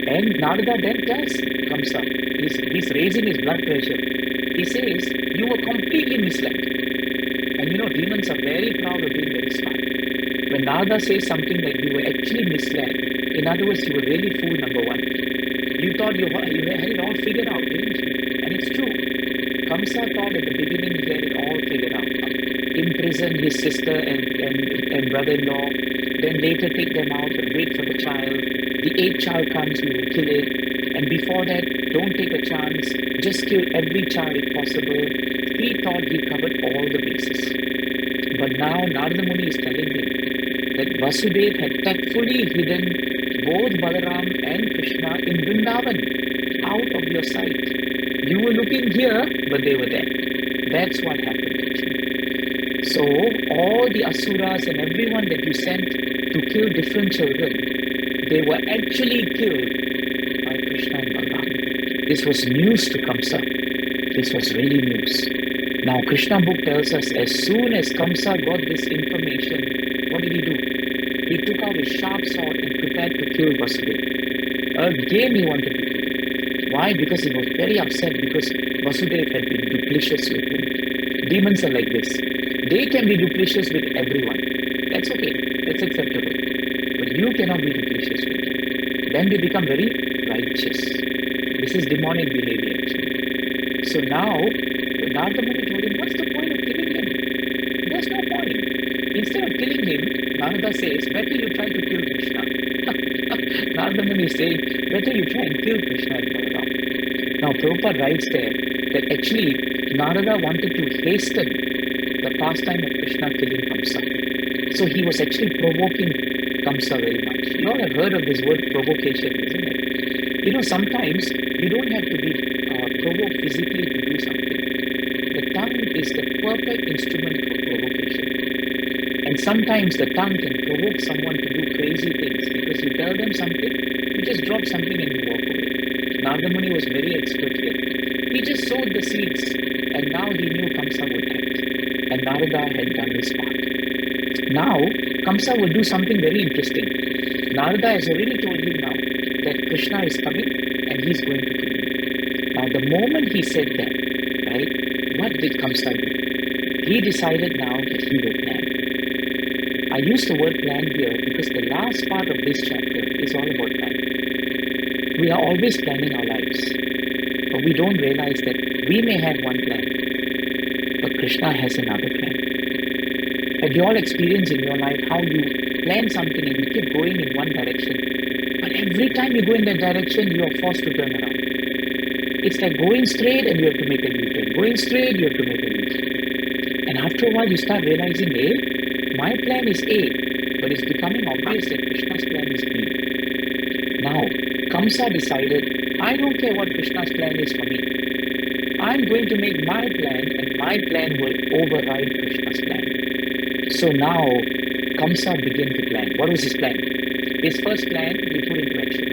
And Narada then tells Kamsa, he's raising his blood pressure. He says, you were completely misled. And you know, demons are very proud of being very smart. When Narada says something like you were actually misled, in other words, you were really fool number one. You thought you had it all figured out, didn't you? And it's true. Kamsa thought at the beginning he had it all figured out. Imprison his sister and brother-in-law, then later take them out and wait for the child. The eighth child comes, we will kill it. And before that, don't take a chance, just kill every child if possible. He thought he covered all the bases. But now Narada Muni is telling him that Vasudeva had tactfully hidden both Balaram and Krishna in Vrindavan, out of your sight. You were looking here, but they were there. That's what happened actually. So all the asuras and everyone that you sent to kill different children, they were actually killed by Krishna and Balaram. This was news to Kamsa. This was really news. Now Krishna Book tells us as soon as Kamsa got this information, what did he do? He took out his sharp sword and prepared to kill Vasudeva. Again he wanted to kill him. Why? Because he was very upset because Vasudeva had been duplicitous with him. Demons are like this. They can be duplicitous with everyone. That's okay. That's acceptable. But you cannot be duplicitous with them. Then they become very righteous. This is demonic behavior actually. So now, Narada Muni told him, what's the point of killing him? There's no point. Instead of killing him, Narada says, better you try to kill Krishna. Narada Muni is saying, better you try and kill Krishna and Balaram. Now Prabhupada writes there that actually Narada wanted to hasten the pastime of Krishna killing Kamsa. So he was actually provoking Kamsa very much. You all have heard of this word provocation, isn't it? You know, sometimes you don't have to be provoked physically to do something. The tongue is the perfect instrument for provocation. And sometimes the tongue can provoke someone to do crazy things because you tell them something, you just drop something and you walk away. Narada Muni was very expert here. He just sowed the seeds and now he knew Kamsa would act. had done his part. Now, Kamsa will do something very interesting. Narada has already told him now that Krishna is coming and he's going to kill him. Now, the moment he said that, right, what did Kamsa do? He decided now that he will plan. I use the word plan here because the last part of this chapter is all about planning. We are always planning our lives, but we don't realize that we may have one plan, but Krishna has another plan. Have you all experienced in your life how you plan something and you keep going in one direction, but every time you go in that direction, you are forced to turn around? It's like going straight and you have to make a U-turn. Going straight, you have to make a U-turn. And after a while, you start realizing, hey, my plan is A, but it's becoming obvious that Krishna's plan is B. Now, Kamsa decided, I don't care what Krishna's plan is for me. I'm going to make my plan and my plan will override Krishna's plan. So now, Kamsa began to plan. What was his plan? His first plan, he put into action.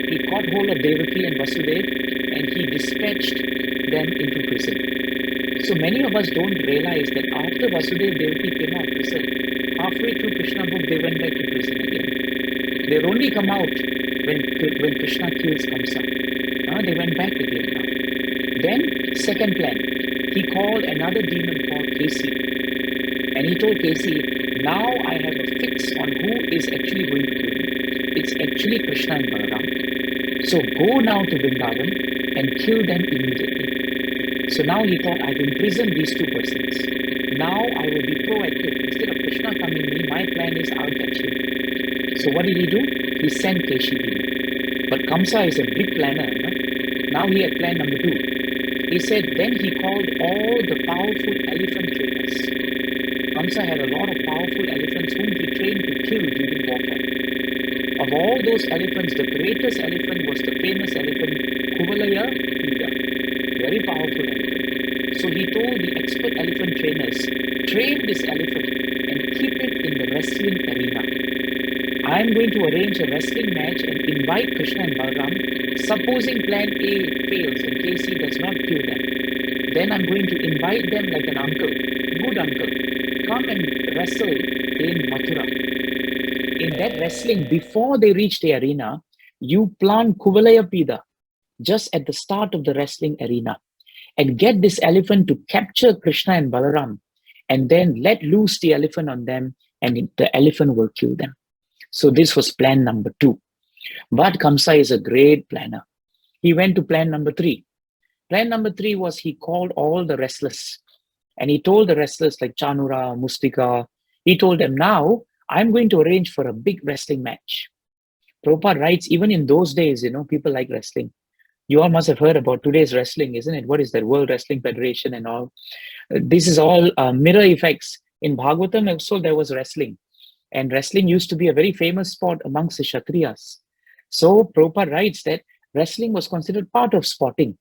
He caught hold of Devaki and Vasudev and he dispatched them into prison. So many of us don't realize that after Vasudev Devaki came out of prison, halfway through Krishna Book, they went back to prison again. They only come out when Krishna kills Kamsa. They went back again now. Then, second plan, he called another demon called Kasi. And he told Kasi, now I have a fix on who is actually going to kill me. It's actually Krishna and Balaram. So go now to Vrindavan and kill them immediately. So now he thought, I've imprisoned these two persons. Now I will be proactive. Instead of Krishna coming me, my plan is I'll catch him. So what did he do? He sent Keshi demon. But Kamsa is a big planner. No? Now he had plan number 2. He said, then he called all the powerful elephant trainers. Kamsa had a lot of powerful elephants whom he trained to kill during warfare. Of all those elephants, the greatest elephant was the famous elephant Kuvalaya Pida. Very powerful elephant. So he told the expert elephant trainers, train this elephant and keep it in the wrestling arena. I'm going to arrange a wrestling match and invite Krishna and Balaram. Supposing plan A fails and Kasi does not kill them, then I'm going to invite them like an uncle, good uncle. Come and wrestle in Mathura. In that wrestling, before they reach the arena, you plant Kuvalaya Pida just at the start of the wrestling arena and get this elephant to capture Krishna and Balaram and then let loose the elephant on them and the elephant will kill them. So this was plan number 2. But Kamsa is a great planner. He went to plan number 3. Plan number 3 was he called all the wrestlers and he told the wrestlers like Chanura, Mustika, he told them, now I'm going to arrange for a big wrestling match. Prabhupada writes, even in those days, people like wrestling. You all must have heard about today's wrestling, isn't it? What is that? World Wrestling Federation and all. This is all mirror effects. In Bhagavatam also there was wrestling. And wrestling used to be a very famous sport amongst the Kshatriyas. So Prabhupada writes that wrestling was considered part of sporting.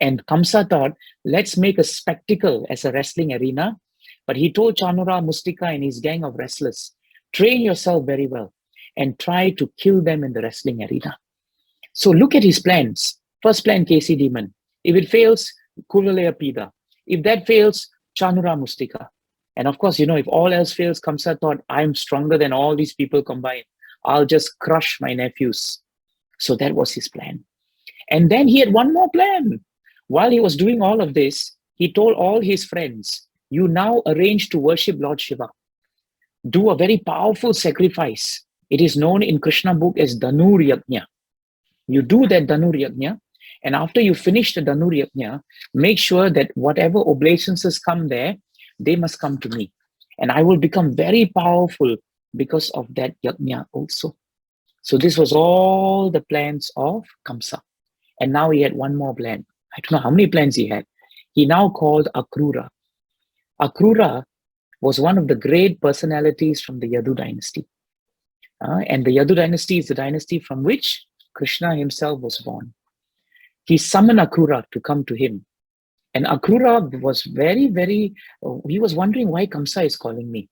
And Kamsa thought, let's make a spectacle as a wrestling arena. But he told Chanura, Mustika and his gang of wrestlers, train yourself very well and try to kill them in the wrestling arena. So look at his plans. First plan, Kasi demon. If it fails, Kuvalaya Pida. If that fails, Chanura Mustika. And of course, if all else fails, Kamsa thought, I'm stronger than all these people combined. I'll just crush my nephews. So that was his plan. And then he had one more plan. While he was doing all of this, he told all his friends, you now arrange to worship Lord Shiva. Do a very powerful sacrifice. It is known in Krishna Book as Dhanur Yajna. You do that Dhanur Yajna, and after you finish the Dhanur Yajna, make sure that whatever obeisances come there, they must come to me. And I will become very powerful because of that Yajna also. So this was all the plans of Kamsa. And now he had one more plan. I don't know how many plans he had. He now called Akrura. Akrura was one of the great personalities from the Yadu dynasty. And the Yadu dynasty is the dynasty from which Krishna himself was born. He summoned Akrura to come to him. And Akrura was he was wondering why Kamsa is calling me.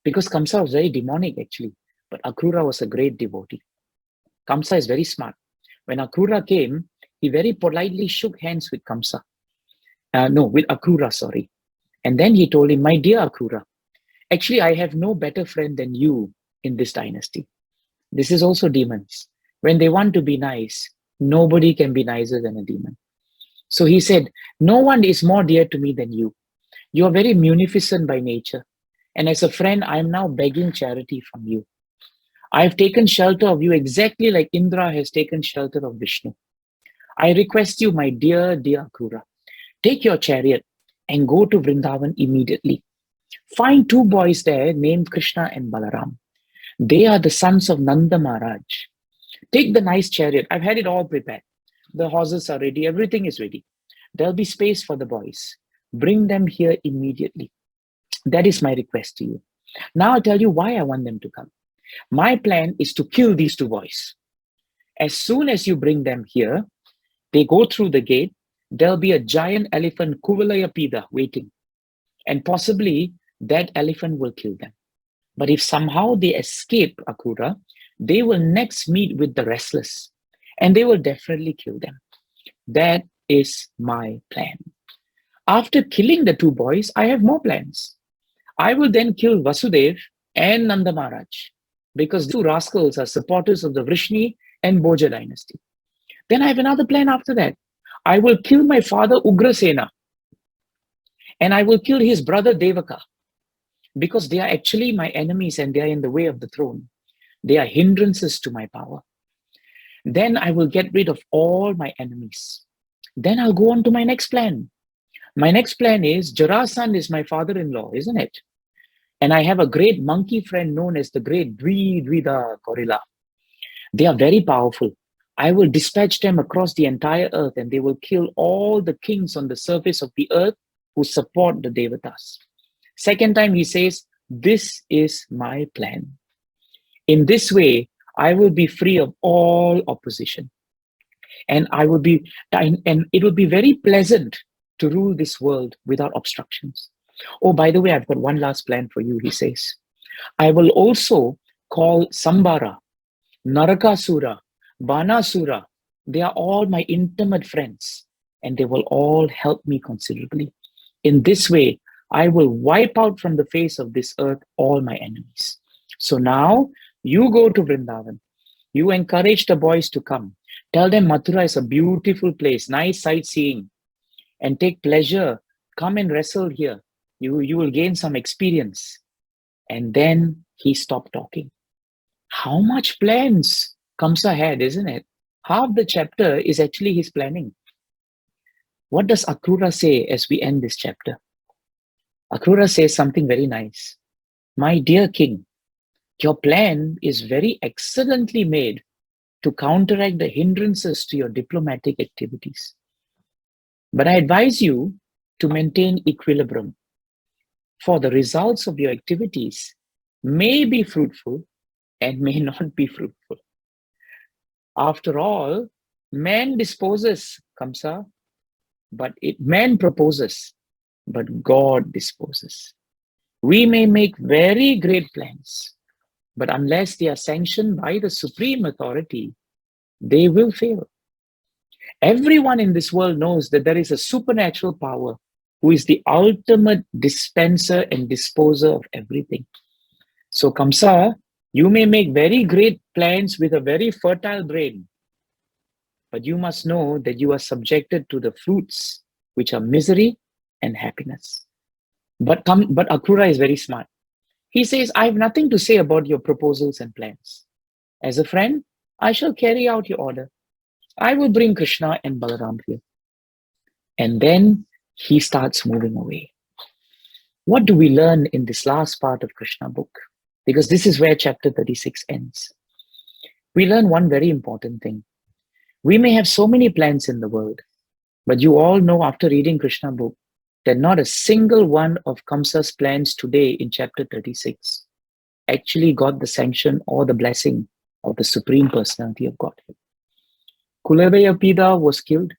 Because Kamsa was very demonic actually. But Akrura was a great devotee. Kamsa is very smart. When Akrura came, he very politely shook hands with Kamsa. With Akrura, sorry. And then he told him, my dear Akrura, actually, I have no better friend than you in this dynasty. This is also demons. When they want to be nice, nobody can be nicer than a demon. So he said, no one is more dear to me than you. You are very munificent by nature. And as a friend, I am now begging charity from you. I have taken shelter of you exactly like Indra has taken shelter of Vishnu. I request you, my dear, dear Akrura, take your chariot and go to Vrindavan immediately. Find two boys there named Krishna and Balaram. They are the sons of Nanda Maharaj. Take the nice chariot. I've had it all prepared. The horses are ready. Everything is ready. There'll be space for the boys. Bring them here immediately. That is my request to you. Now I'll tell you why I want them to come. My plan is to kill these two boys. As soon as you bring them here, they go through the gate, there'll be a giant elephant, Kuvalayapida, waiting. And possibly that elephant will kill them. But if somehow they escape Akrura, they will next meet with the restless. And they will definitely kill them. That is my plan. After killing the two boys, I have more plans. I will then kill Vasudev and Nanda Maharaj, because the two rascals are supporters of the Vrishni and Bhoja dynasty. Then I have another plan after that. I will kill my father Ugrasena, and I will kill his brother Devaka, because they are actually my enemies and they are in the way of the throne. They are hindrances to my power. Then I will get rid of all my enemies. Then I'll go on to my next plan. My next plan is, Jarasandha is my father-in-law, isn't it? And I have a great monkey friend known as the great Dvidha gorilla. They are very powerful. I will dispatch them across the entire earth and they will kill all the kings on the surface of the earth who support the Devatas. Second time he says, this is my plan. In this way, I will be free of all opposition. And it will be very pleasant to rule this world without obstructions. Oh, by the way, I've got one last plan for you, he says. I will also call Sambara, Narakasura, Banasura. They are all my intimate friends, and they will all help me considerably. In this way, I will wipe out from the face of this earth all my enemies. So now, you go to Vrindavan. You encourage the boys to come. Tell them Mathura is a beautiful place, nice sightseeing, and take pleasure. Come and wrestle here. You will gain some experience. And then he stopped talking. How much plans Kamsa had, isn't it? Half the chapter is actually his planning. What does Akrura say as we end this chapter? Akrura says something very nice. My dear king, your plan is very excellently made to counteract the hindrances to your diplomatic activities. But I advise you to maintain equilibrium, for the results of your activities may be fruitful and may not be fruitful. After all, man disposes, Kamsa, but man proposes, but God disposes. We may make very great plans, but unless they are sanctioned by the supreme authority, they will fail. Everyone in this world knows that there is a supernatural power who is the ultimate dispenser and disposer of everything. So Kamsa, you may make very great plans with a very fertile brain, but you must know that you are subjected to the fruits, which are misery and happiness. But Akrura is very smart. He says, I have nothing to say about your proposals and plans. As a friend, I shall carry out your order. I will bring Krishna and Balaram here. And then he starts moving away. What do we learn in this last part of Krishna book? Because this is where chapter 36 ends. We learn one very important thing. We may have so many plans in the world, but you all know after reading Krishna book that not a single one of Kamsa's plans today in chapter 36 actually got the sanction or the blessing of the Supreme Personality of Godhead. Kulavayapida was killed.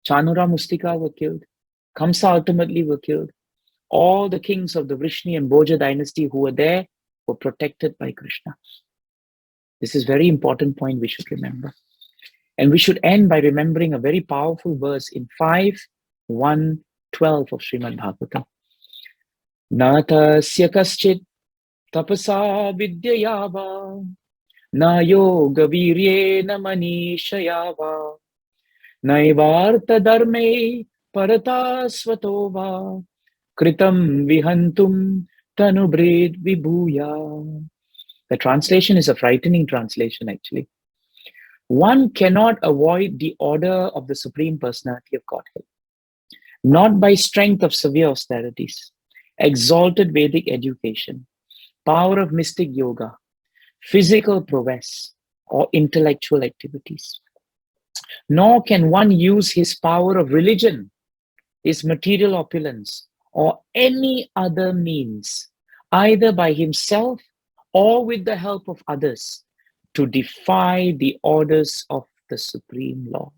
Chanura Mustika were killed. Kamsa ultimately were killed. All the kings of the Vrishni and Bhoja dynasty who were there were protected by Krishna. This is a very important point we should remember. And we should end by remembering a very powerful verse in 5:1:12 of Srimad Bhagavatam. Natasya kaschit tapasa vidyayava na yoga viryena manishayava naivarta dharme parata svatova kritam vihantum tanubred vibhuya. The translation is a frightening translation, actually. One cannot avoid the order of the Supreme Personality of Godhead, not by strength of severe austerities, exalted Vedic education, power of mystic yoga, physical prowess, or intellectual activities. Nor can one use his power of religion, his material opulence, or any other means, either by himself or with the help of others, to defy the orders of the Supreme Lord.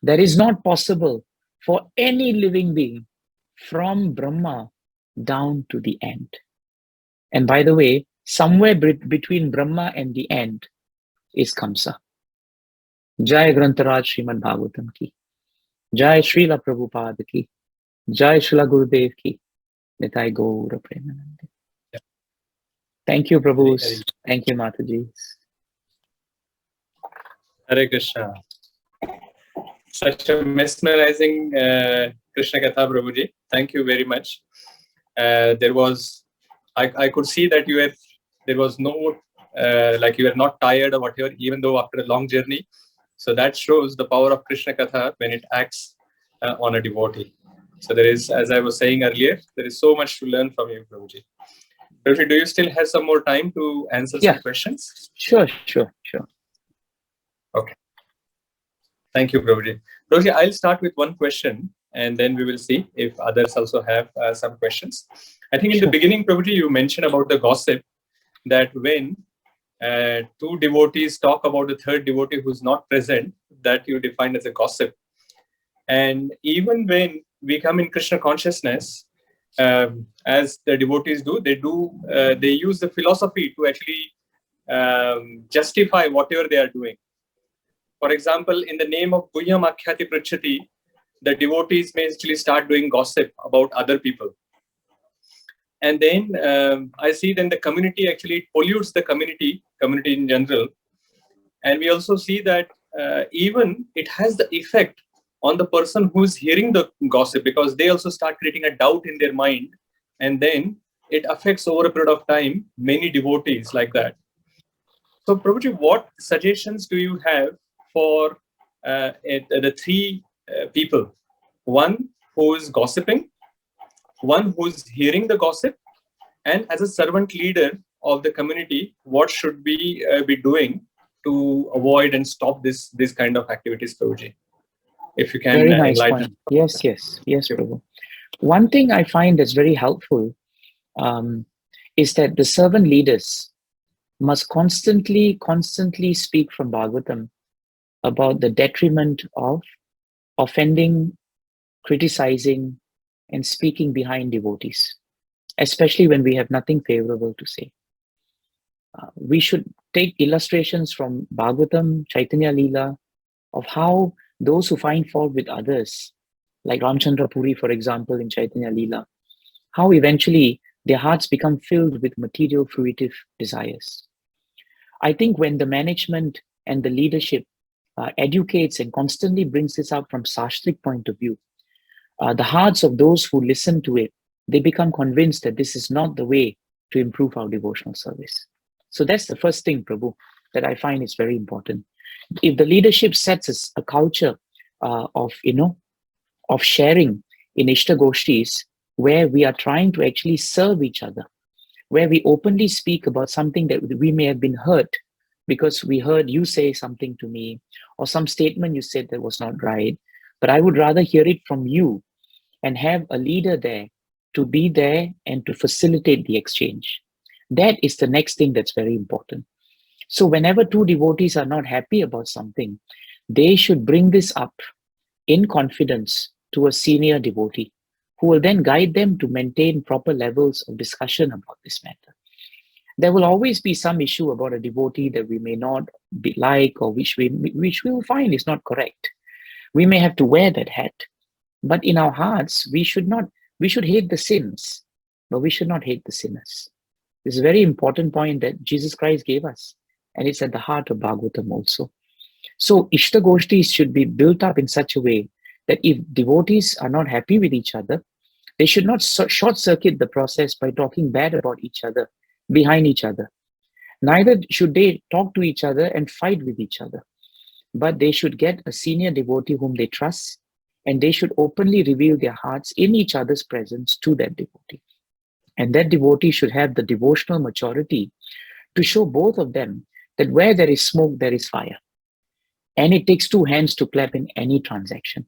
That is not possible for any living being from Brahma down to the end. And by the way, somewhere between Brahma and the end is Kamsa. Jai Grantaraj Srimad Bhagavatam ki. Jai Srila Prabhupada ki. Jai Srila Gurudev ki. Nitai Gaura Premanande. Thank you, Prabhus. Thank you, Mataji.
Hare Krishna. Such a mesmerizing Krishna Katha, Prabhuji. Thank you very much. I could see that there was no, like you were not tired or whatever, even though after a long journey. So that shows the power of Krishna Katha when it acts on a devotee. So there is, as I was saying earlier, there is so much to learn from you, Prabhuji. Prabhuji, do you still have some more time to answer some questions?
Sure.
Okay. Thank you, Prabhuji. Prabhuji, I'll start with one question and then we will see if others also have some questions. I think in the beginning, Prabhuji, you mentioned about the gossip, that when two devotees talk about the third devotee who's not present, that you define as a gossip. And even when we come in Krishna consciousness, as the devotees do, they use the philosophy to actually justify whatever they are doing. For example, in the name of Punyam Akhyati Prachati, the devotees may actually start doing gossip about other people. And then I see then the community actually pollutes the community in general. And we also see that even it has the effect on the person who is hearing the gossip, because they also start creating a doubt in their mind. And then it affects over a period of time many devotees like that. So Prabhuji, what suggestions do you have for the three people? One who is gossiping, one who is hearing the gossip, and as a servant leader of the community, what should we be doing to avoid and stop this kind of activities, Prabhuji? If you can
very nice
enlighten.
Point. Yes, Prabhu. One thing I find that's very helpful is that the servant leaders must constantly speak from Bhagavatam about the detriment of offending, criticizing, and speaking behind devotees, especially when we have nothing favorable to say. We should take illustrations from Bhagavatam, Chaitanya Leela, of how those who find fault with others, like Ramchandra Puri, for example, in Chaitanya Leela, how eventually their hearts become filled with material fruitive desires. I think when the management and the leadership educates and constantly brings this out from Sastric point of view, the hearts of those who listen to it, they become convinced that this is not the way to improve our devotional service. So that's the first thing, Prabhu, that I find is very important. If the leadership sets a culture of sharing in Ishta Goshtis, where we are trying to actually serve each other, where we openly speak about something that we may have been hurt because we heard you say something to me, or some statement you said that was not right, but I would rather hear it from you, and have a leader there to be there and to facilitate the exchange. That is the next thing that's very important. So whenever two devotees are not happy about something, they should bring this up in confidence to a senior devotee, who will then guide them to maintain proper levels of discussion about this matter. There will always be some issue about a devotee that we may not like, or which we will find is not correct. We may have to wear that hat, but in our hearts, we should hate the sins. but we should not hate the sinners. This is a very important point that Jesus Christ gave us, and it's at the heart of Bhagavatam also. So Ishta Goshtis should be built up in such a way that if devotees are not happy with each other, they should not short circuit the process by talking bad about each other, behind each other. Neither should they talk to each other and fight with each other, but they should get a senior devotee whom they trust, and they should openly reveal their hearts in each other's presence to that devotee. And that devotee should have the devotional maturity to show both of them that where there is smoke, there is fire. And it takes two hands to clap in any transaction.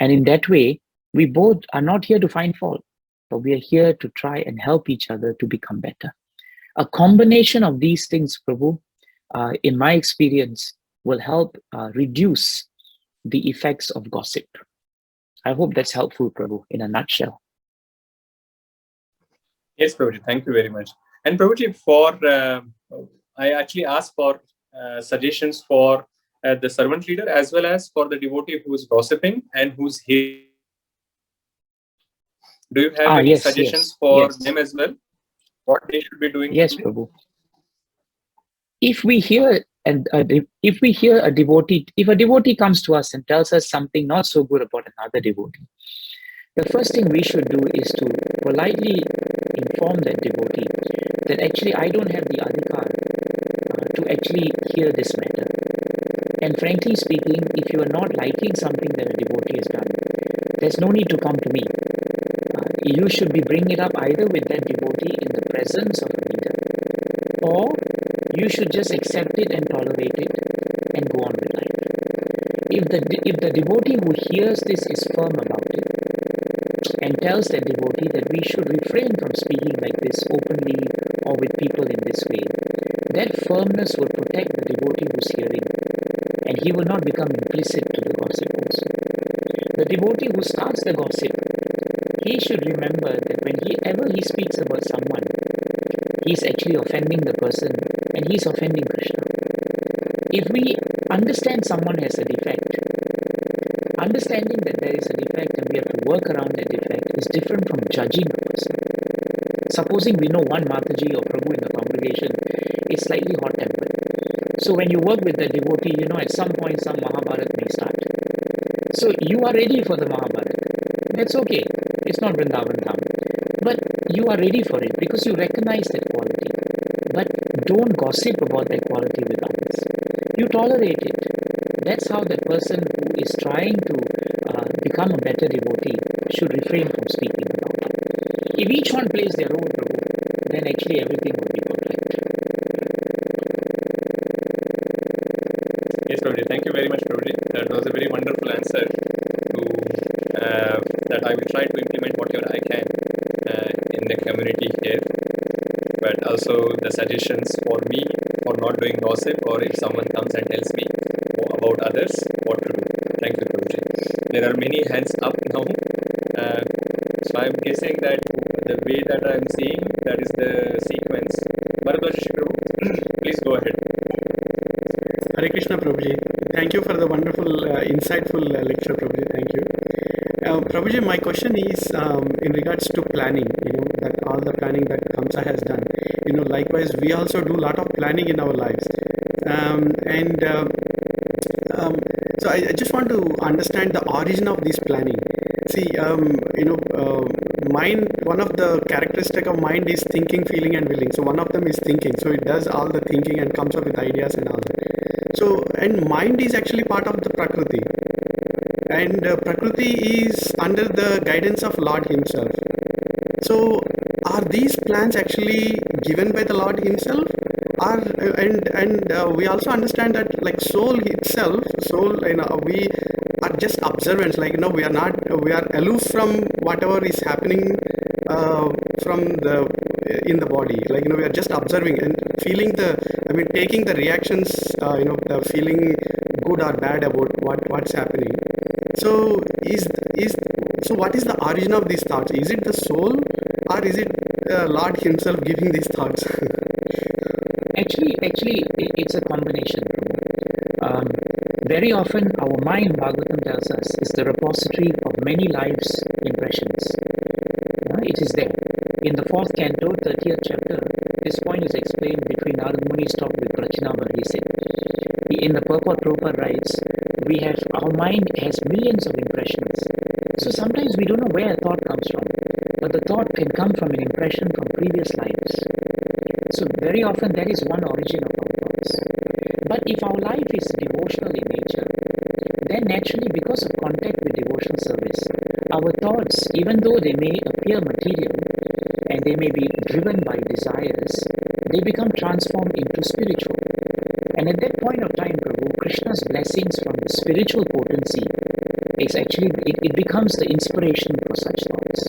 And in that way, we both are not here to find fault, but we are here to try and help each other to become better. A combination of these things, Prabhu, in my experience, will help reduce the effects of gossip. I hope that's helpful, Prabhu, in a nutshell.
Yes, Prabhuji, thank you very much. And Prabhuji, I actually asked for suggestions for the servant leader as well as for the devotee who is gossiping and who's here. Do you have any suggestions for them as well? What they should be doing?
Yes, Prabhu. If we hear a devotee, if a devotee comes to us and tells us something not so good about another devotee, the first thing we should do is to politely inform that devotee that actually I don't have the adhikar to actually hear this matter. And frankly speaking, if you are not liking something that a devotee has done, there's no need to come to me. You should be bringing it up either with that devotee in the presence of a leader, or you should just accept it and tolerate it and go on with life. If the devotee who hears this is firm about it and tells that devotee that we should refrain from speaking like this openly or with people in this way, that firmness will protect the devotee who's hearing, and he will not become implicit to the gossip also. The devotee who starts the gossip, he should remember that whenever he speaks about someone, he's actually offending the person and he's offending Krishna. If we understand someone has a defect, understanding that there is a defect and we have to work around that defect is different from judging a person. Supposing we know one Mataji or Prabhu in the congregation is slightly hot-tempered. So when you work with the devotee, at some point some Mahabharat may start. So you are ready for the Mahabharat. That's okay. It's not Vrindavan Dham. But you are ready for it because you recognize that quality. But don't gossip about that quality with others. You tolerate it. That's how that person who is trying to become a better devotee should refrain from speaking about it. If each one plays their role, Prabhu, then actually everything will be perfect.
Yes, Prabhuji. Thank you very much, Prabhuji. That was a very wonderful answer to that I will try to implement whatever I can in the community here. But also the suggestions for me for not doing gossip, or if someone comes and tells me about others, what to do. Thank you, Prabhuji. There are many hands up now. So I'm guessing that the way that I'm seeing, that is the sequence. Bharadwaji Prabhu, please go ahead.
Hare Krishna, Prabhuji. Thank you for the wonderful, insightful lecture, Prabhuji. Thank you. Prabhuji, my question is in regards to planning, that all the planning that Kamsa has done. Likewise, we also do a lot of planning in our lives. So I just want to understand the origin of this planning. See, mind, one of the characteristic of mind is thinking, feeling and willing. So one of them is thinking. So it does all the thinking and comes up with ideas and all that. So, and mind is actually part of the Prakriti. And Prakriti is under the guidance of Lord himself. So are these plans actually given by the Lord himself? We also understand that like soul itself, we are just observants, we are aloof from whatever is happening in the body, we are just observing and feeling taking the reactions, the feeling good or bad about what's happening. So so what is the origin of these thoughts? Is it the soul, or is it Lord himself giving these thoughts?
Actually, it's a combination. Very often, our mind, Bhagavatam tells us, is the repository of many lives' impressions. It is there. In the 4th canto, 30th chapter, this point is explained between Narad Muni's talk with Prachinavar. He said, in the purport, Prabhupada writes, our mind has millions of impressions. So sometimes we don't know where a thought comes from, but the thought can come from an impression from previous lives. So very often that is one origin of our thoughts. But if our life is devotional in nature, then naturally, because of contact with devotional service, our thoughts, even though they may appear material and they may be driven by desires, they become transformed into spiritual. And at that point of time, Prabhu, Krishna's blessings from the spiritual potency is actually, it becomes the inspiration for such thoughts.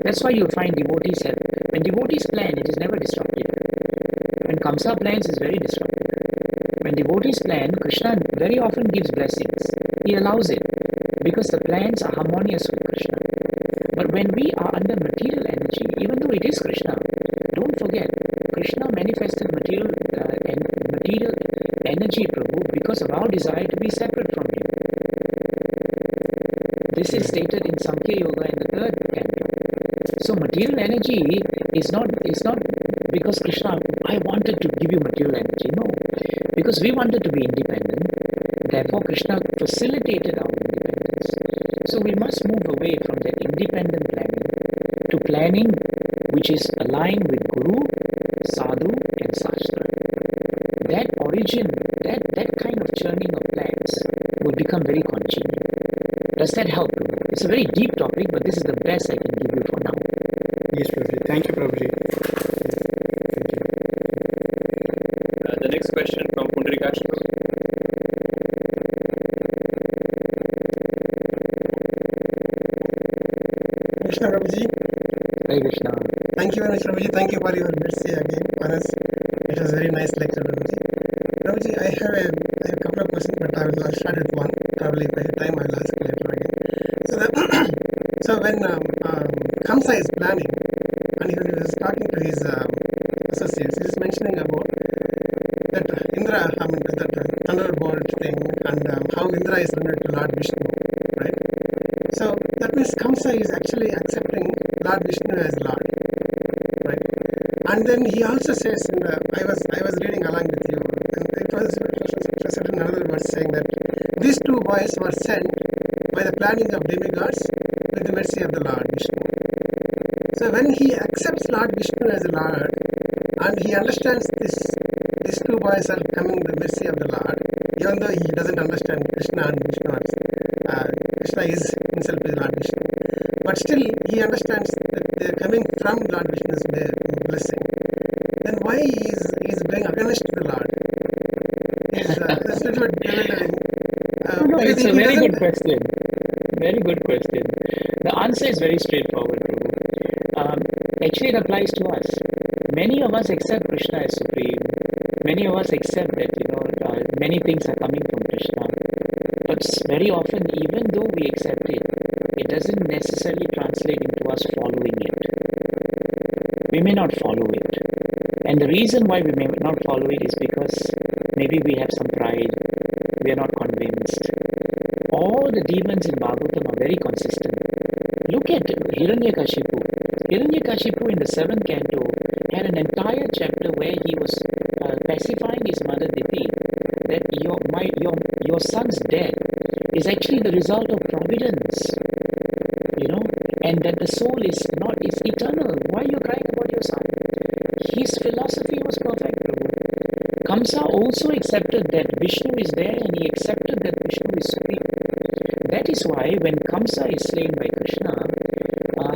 That's why you'll find devotees when devotees plan, it is never disruptive. When Kamsa plans, it's very disruptive. When devotees plan, Krishna very often gives blessings. He allows it because the plans are harmonious with Krishna. But when we are under material energy, even though it is Krishna, don't forget, Krishna manifested material energy, Prabhu, because of our desire to be separate from him. This is stated in Samkhya Yoga in the 3rd canto. So material energy is not because Krishna, I wanted to give you material energy. No, because we wanted to be independent. Therefore, Krishna facilitated our independence. So we must move away from that independent planning to planning which is aligned with Guru, Sadhu, and Shastra. That origin, that kind of churning of plans will become very congenial. Does that help? It's a very deep topic, but this is the best I can give you for now.
Yes, Prabhuji. Thank you, Prabhuji.
The next question from Pundarikaksha.
Krishna Prabhuji.
Hare Krishna.
Thank you very much, Prabhuji. Thank you for your mercy again on us. It was a very nice lecture, Prabhuji. Prabhuji, I have a couple of questions, but I'll start with one. Probably if I have time, I'll ask later again. So when Kamsa is planning, and he was talking to his associates, he is mentioning about that Indra, that thunderbolt thing, and how Indra is rendered to Lord Vishnu, right? So that means Kamsa is actually accepting Lord Vishnu as Lord, right? And then he also says, I was reading along with you, and it was another verse saying that these 2 boys were sent by the planning of demigods with the mercy of the Lord Vishnu. So when he accepts Lord Vishnu as a Lord, and he understands these 2 boys are coming with the mercy of the Lord, even though he doesn't understand Krishna and Vishnu, Krishna is himself is Lord Vishnu, but still he understands that they are coming from Lord Vishnu's blessing. Then why he is going against the Lord? It's a little bit bewildering.
It's a very good question. Very good question. The answer is very straightforward, Prabhu. Actually, it applies to us. Many of us accept Krishna as supreme. Many of us accept that many things are coming from Krishna. But very often, even though we accept it, it doesn't necessarily translate into us following it. We may not follow it. And the reason why we may not follow it is because maybe we have some pride. We are not convinced. All the demons in Bhagavatam are very consistent. Look at Hiranyakashipu. Hiranyakashipu in the 7th canto had an entire chapter where he was pacifying his mother Diti that your son's death is actually the result of providence, and that the soul is eternal. Why are you crying about your son? His philosophy was perfect, Prabhu. Kamsa also accepted that Vishnu is there, and he accepted that Vishnu is supreme. That is why when Kamsa is slain by Krishna,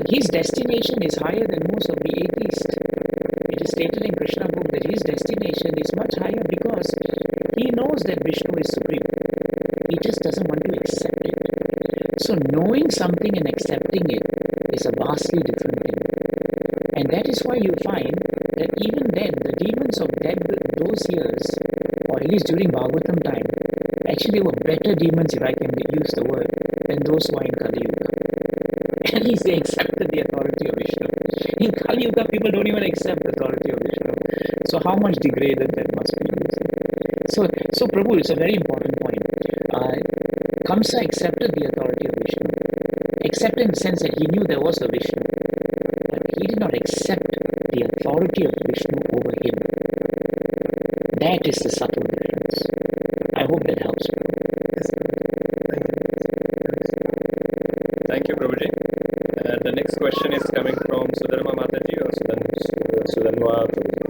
his destination is higher than most of the atheists. It is stated in Krishna Book that his destination is much higher because he knows that Vishnu is supreme. He just doesn't want to accept it. So knowing something and accepting it is a vastly different thing. And that is why you find that even then, the demons of those years, or at least during Bhagavatam time, actually they were better demons, if I can use the word, than those who are in Kali Yuga. At least they accepted the authority of Vishnu. In Kali Yuga, people don't even accept the authority of Vishnu. So how much degraded that must be. So Prabhu, it's a very important point. Kamsa accepted the authority of Vishnu. Accepted in the sense that he knew there was a Vishnu. But he did not accept the authority of Vishnu over him. That is the subtle difference. I hope that helps.
Yes, thank you.
Thank you, Prabhuji. The next question is coming from Sudharma Mataji or Sudanwa Prabhuji.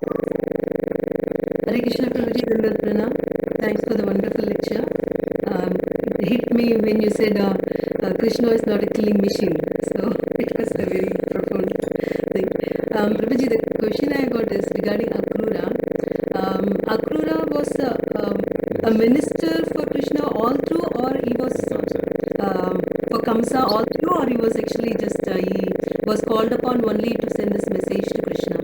Hare Krishna Prabhuji, Dandavat Pranam. Thanks for the wonderful lecture. It hit me when you said Krishna is not a killing machine. So it was a very profound thing. Prabhuji, the question I got is regarding Akrura. Akrura was a minister for Krishna all through, or he was for Kamsa all through, or he was actually just he was called upon only to send this message to Krishna?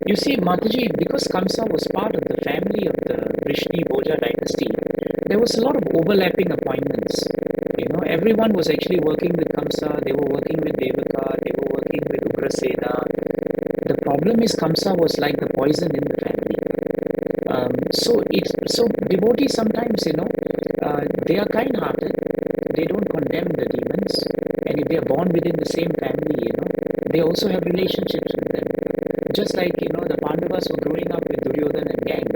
You see, Mataji, because Kamsa was part of the family of the Vrishni Bhoja dynasty, there was a lot of overlapping appointments. Everyone was actually working with Kamsa, they were working with Devaka, they were working with Ugrasena. The problem is Kamsa was like the poison in the family. So devotees sometimes, they are kind-hearted, they don't condemn the demons, and if they are born within the same family, they also have relationships with them. Just like, the Pandavas were growing up with Duryodhana and gang.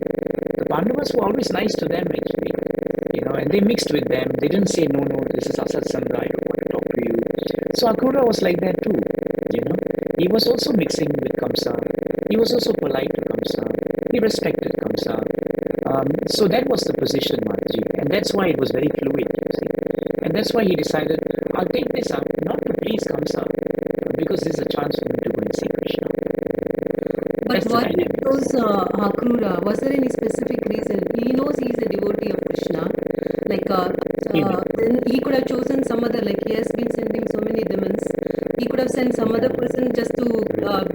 The Pandavas were always nice to them, actually. And they mixed with them. They didn't say, no, this is Asatsanga, I don't want to talk to you. So Akrura was like that too, He was also mixing with Kamsa. He was also polite to Kamsa. He respected Kamsa. So that was the position, Mataji. And that's why it was very fluid, you see. And that's why he decided, I'll take this up, not to please Kamsa, but because this is a chance for me to go and see Krishna.
But why he chose Akrura? Was there any specific reason? He knows he is a devotee of Krishna. Then he could have chosen some other, like he has been sending so many demons. He could have sent some other person just to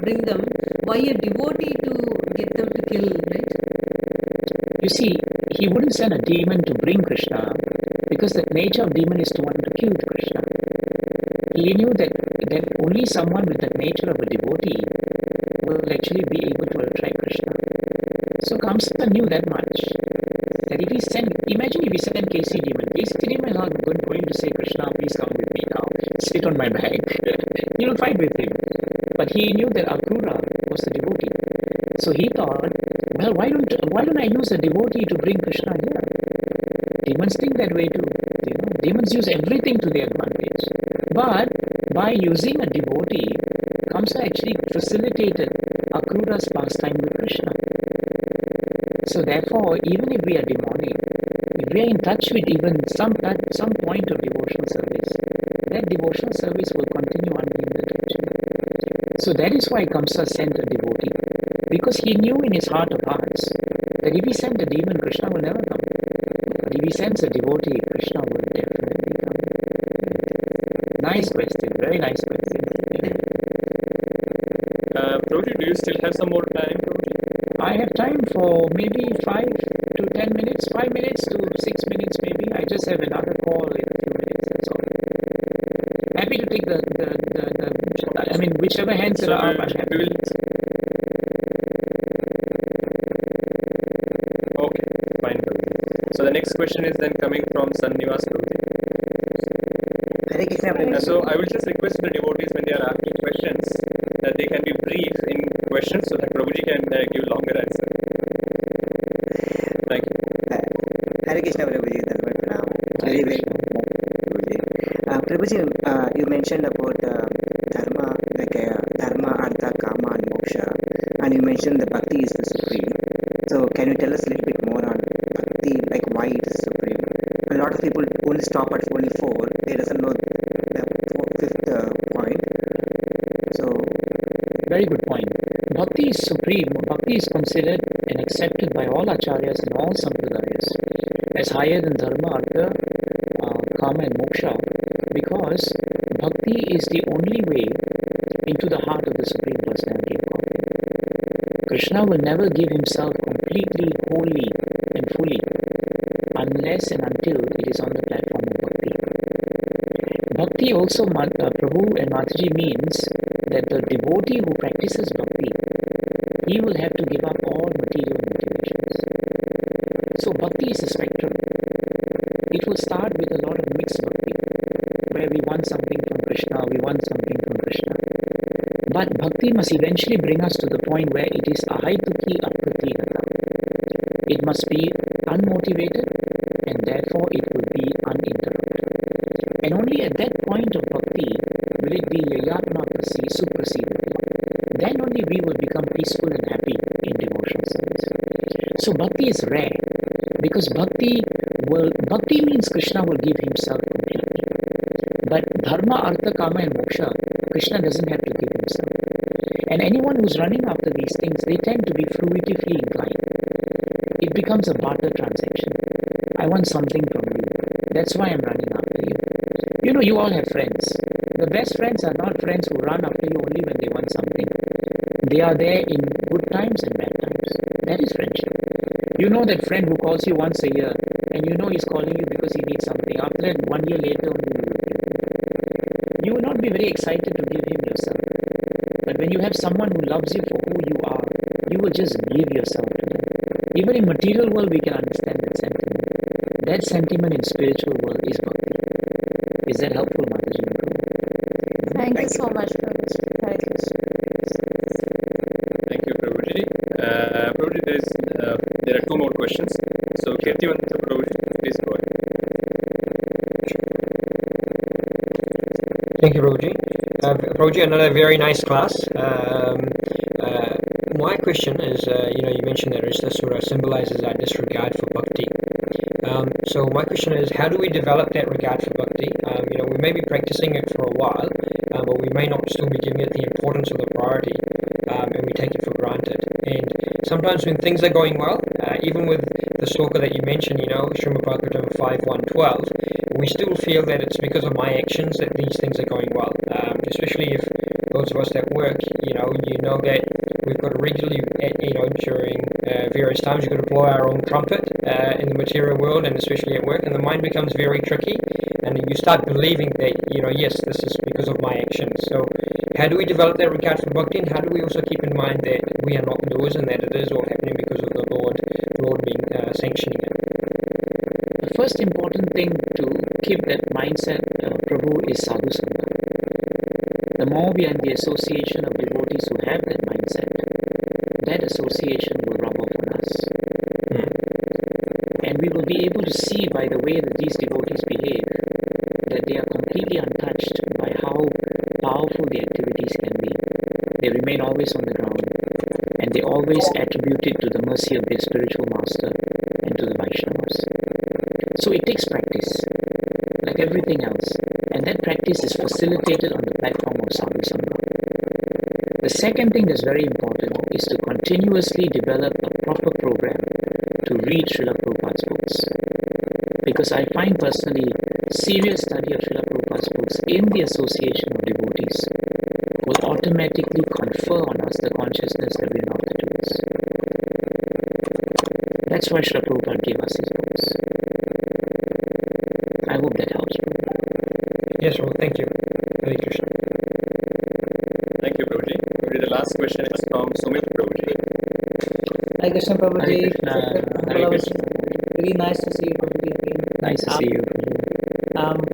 bring them. Why a devotee to get them to kill, right?
You see, he wouldn't send a demon to bring Krishna because the nature of demon is to want to kill Krishna. He knew that only someone with the nature of a devotee will actually be able to attract Krishna. So Kamsa knew that much. That if he imagine if he sent KC demon is not going to say, Krishna, please come with me now, sit on my back. He will fight with him. But he knew that Akrura was the devotee. So he thought, well, why don't I use a devotee to bring Krishna here? Demons think that way too. Demons use everything to their advantage. But by using a devotee, Kamsa actually facilitated Akrura's pastime with Krishna. So therefore, even if we are demonic, if we are in touch with even some point of devotional service, that devotional service will continue unhindered. So that is why Kamsa sent a devotee, because he knew in his heart of hearts that if he sent a demon, Krishna will never come. But if he sends a devotee, Krishna will definitely come. Nice question, very nice question.
Prabhuji, do you still have some more time, Prabhuji?
I have time for maybe 5 to 10 minutes, 5 minutes to 6 minutes maybe. I just have another call in a few minutes, that's all. Happy to take whichever hands are up, I'm happy.
Okay, fine. So the next question is then coming from Sannivas Prabhuji.
Hare Krishna Prabhuji.
So I will just request the devotees when they are asking questions that they can be brief in questions so that Prabhuji can give longer answer. Thank you.
Hare Krishna Prabhuji. Very well. Prabhuji, you mentioned about dharma, dharma, artha, kama, and moksha, and you mentioned the bhakti is the supreme. So can you tell us a little bit more on bhakti, like why it is supreme? A lot of people only stop at only 4. They doesn't know the 5th point. So
very good point. Bhakti is supreme. Bhakti is considered and accepted by all acharyas and all sampradayas as higher than dharma, artha, kama, and moksha, because bhakti is the only way into the heart of the Supreme Personality of Godhead. Krishna will never give himself completely, wholly, and fully unless and until it is on the platform of bhakti. Bhakti also, Prabhu and Mataji, means that the devotee who practices bhakti, he will have to give up all material motivations. So bhakti is a spectrum. It will start with a lot of mixed bhakti, where we want something from Krishna, we want something from Krishna. But bhakti must eventually bring us to the point where it is ahaituki apratigata. It must be unmotivated, and therefore it will be uninterrupted. And only at that point of bhakti will it be yayatma suprasidati. Then only we will become peaceful and happy in devotional service. So bhakti is rare, because bhakti means Krishna will give himself completely. But dharma, artha, kama and moksha, Krishna doesn't have to give himself. And anyone who's running after these things, they tend to be fruitively inclined. It becomes a barter transaction. I want something from you. That's why I'm running after you. You know, you all have friends. The best friends are not friends who run after you only when they want something. They are there in good times and bad times. That is friendship. You know that friend who calls you once a year, and you know he's calling you because he needs something. After that, 1 year later, you will not be very excited to give him yourself. But when you have someone who loves you for who you are, you will just give yourself to them. Even in material world, we can understand that sentiment. That sentiment in spiritual world is bhakti. Is that helpful, Mataji?
Thank you so much, Prabhuji. Hare Krishna.
Thank you, Prabhuji. Prabhuji, there are 2 more questions. So, Kirtivanta Prabhuji, please go ahead.
Thank you, Prabhuji. Prabhuji, another very nice class. My question is, you mentioned that Ristasura symbolizes our disregard for bhakti. So my question is, how do we develop that regard for bhakti? We may be practicing it for a while, but we may not still be giving it the importance or the priority, and we take it for granted. And sometimes when things are going well, even with the sloka that you mentioned, Srimad Bhagavatam 5.1.12, we still feel that it's because of my actions that these things are going well. Especially if those of us that work, you know that we've got to regularly, during various times, you've got to blow our own trumpet in the material world, and especially at work, and the mind becomes very tricky, and you start believing that, yes, this is because of my actions. So how do we develop that regard for bhakti, and how do we also keep in mind that we are not the doers and that it is all happening because of the Lord being sanctioning it?
The first important thing to keep that mindset, Prabhu, is sadhu sangha. The more we are in the association of devotees who have that mindset, that association will rub off on us. And we will be able to see by the way that these devotees behave that they are completely untouched by how powerful the activities can be. They remain always on the ground, and they always attribute it to the mercy of their spiritual master and to the Vaishnavas. So it takes practice, like everything else, and that practice is facilitated on the platform of sadhu sangha. The second thing that's very important is to continuously develop a proper program to read Srila Prabhupada's books. Because I find personally, serious study of Srila Prabhupada's books in the association of devotees will automatically confer on us the consciousness that we are not the doers. That's why Srila Prabhupada gave us his books. I hope that helps.
Yes, well, thank you. Hare Krishna.
Thank you, Prabhuji. Prabhuji, the last question is from Sumit Prabhuji.
Hare Krishna, Prabhuji.
Hare Krishna. Hare Krishna.
Very nice to see you, Prabhuji, again.
Nice to see you.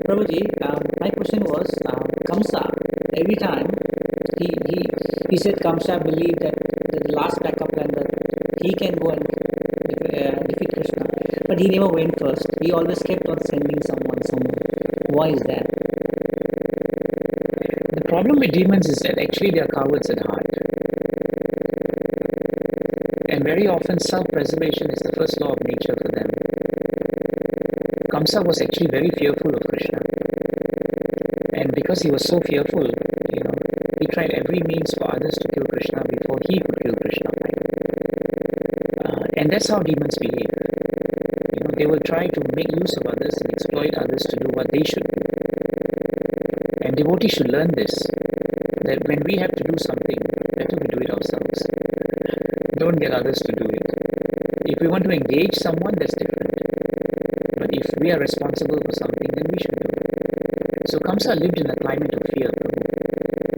Prabhuji, my question was, Kamsa, every time he said Kamsa believed that the last backup plan that he can go and defeat Krishna, but he never went first. He always kept on sending someone. Why is that?
The problem with demons is that actually they are cowards at heart. And very often self-preservation is the first law of nature for them. Kamsa was actually very fearful of Krishna. And because he was so fearful, he tried every means for others to kill Krishna before he could kill Krishna. And that's how demons behave. They will try to make use of others and exploit others to do what they should do. And devotees should learn this, that when we have to do something, better we do it ourselves. Don't get others to do it. If we want to engage someone, that's different. But if we are responsible for something, then we should do it. So Kamsa lived in a climate of fear,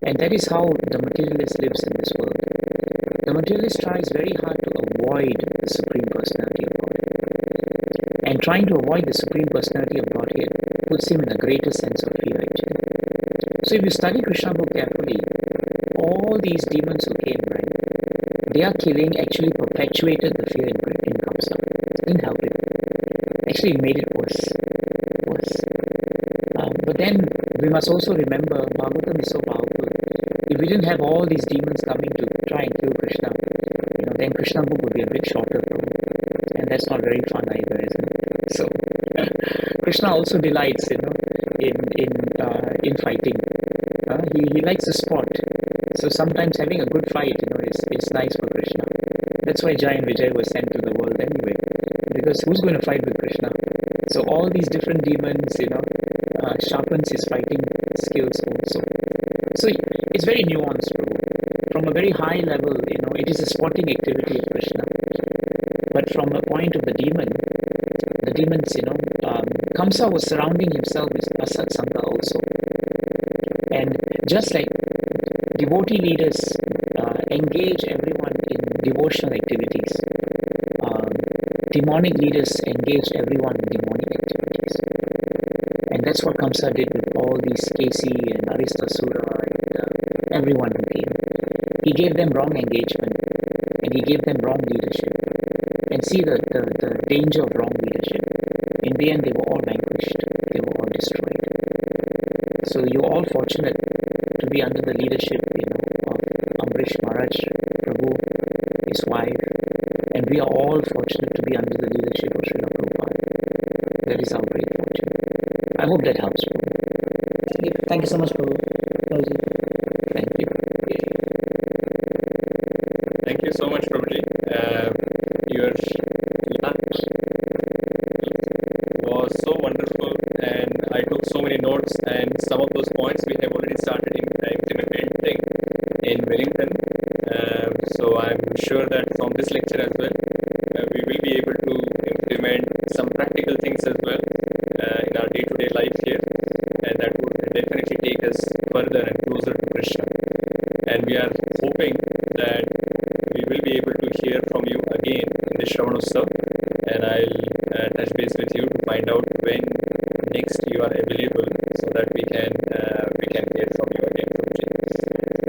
and that is how the materialist lives in this world. The materialist tries very hard to avoid the Supreme Personality of Godhead. And trying to avoid the Supreme Personality of Godhead puts him in a greater sense of fear, actually. So if you study Krishna Book carefully, all these demons who came, right, their killing actually perpetuated the fear in Kamsa. Didn't help it. Actually, it made it worse. But then we must also remember Bhagavatam is so powerful. If we didn't have all these demons coming to try and kill Krishna, then Krishna Book would be a bit shorter, and that's not very fun either, isn't it? So Krishna also delights, in fighting. He likes the sport. So sometimes having a good fight, is nice for Krishna. That's why Jai and Vijay was sent to the world anyway, because who's going to fight with Krishna? So all these different demons, sharpens his fighting skills also. So it's very nuanced, Prabhu. From a very high level, it is a sporting activity of Krishna. But from a point of the demons, Kamsa was surrounding himself with Asat Sangha also. And just like devotee leaders engage everyone in devotional activities, demonic leaders engage everyone in demonic activities. And that's what Kamsa did with all these ISKCE and Aristasura and everyone who came. He gave them wrong engagement and he gave them wrong leadership. And see the danger of wrong leadership. In the end, they were all vanquished. They were all destroyed. So you're all fortunate to be under the leadership, of Amrish Maharaj, Prabhu, his wife, and we are all fortunate to be under the leadership of Srila Prabhupada. That is our great fortune. I hope that helps, Prabhu.
Thank you so much, Prabhu. Prabhuji.
Thank you.
Thank you so much, Prabhuji. Your lunch was so wonderful, and I took so many notes, and some of those points we have already started implementing in Wellington. So I'm sure that from this lecture as well, we will be able to implement some practical things as well in our day-to-day life here, and that would definitely take us further and closer to Krishna. And we are hoping that we will be able to hear from you again in the Sravan Utsav, and I'll touch base with you to find out when next you are available, so that we can hear from you again.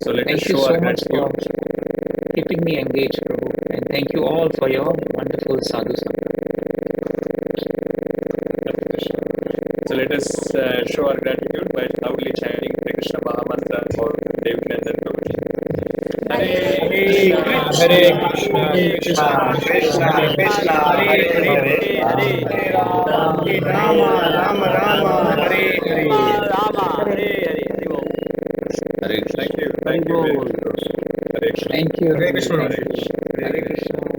So let us
Thank you
show
so
our
much for
gratitude.
keeping me engaged, Prabhu. And thank you all for your wonderful sadhu sangha.
So let us show our gratitude by loudly chanting the Krishna Mahamantra for Devakinandan Prabhuji.
Hare Krishna, Krishna Krishna, Hare Hare,
Hare Rama, Rama Rama, Hare Hare.
Thank you.
Hare
Thank you.
Bol.
Hare Krishna.
Thank you.
Hare Krishna.
Hare Krishna.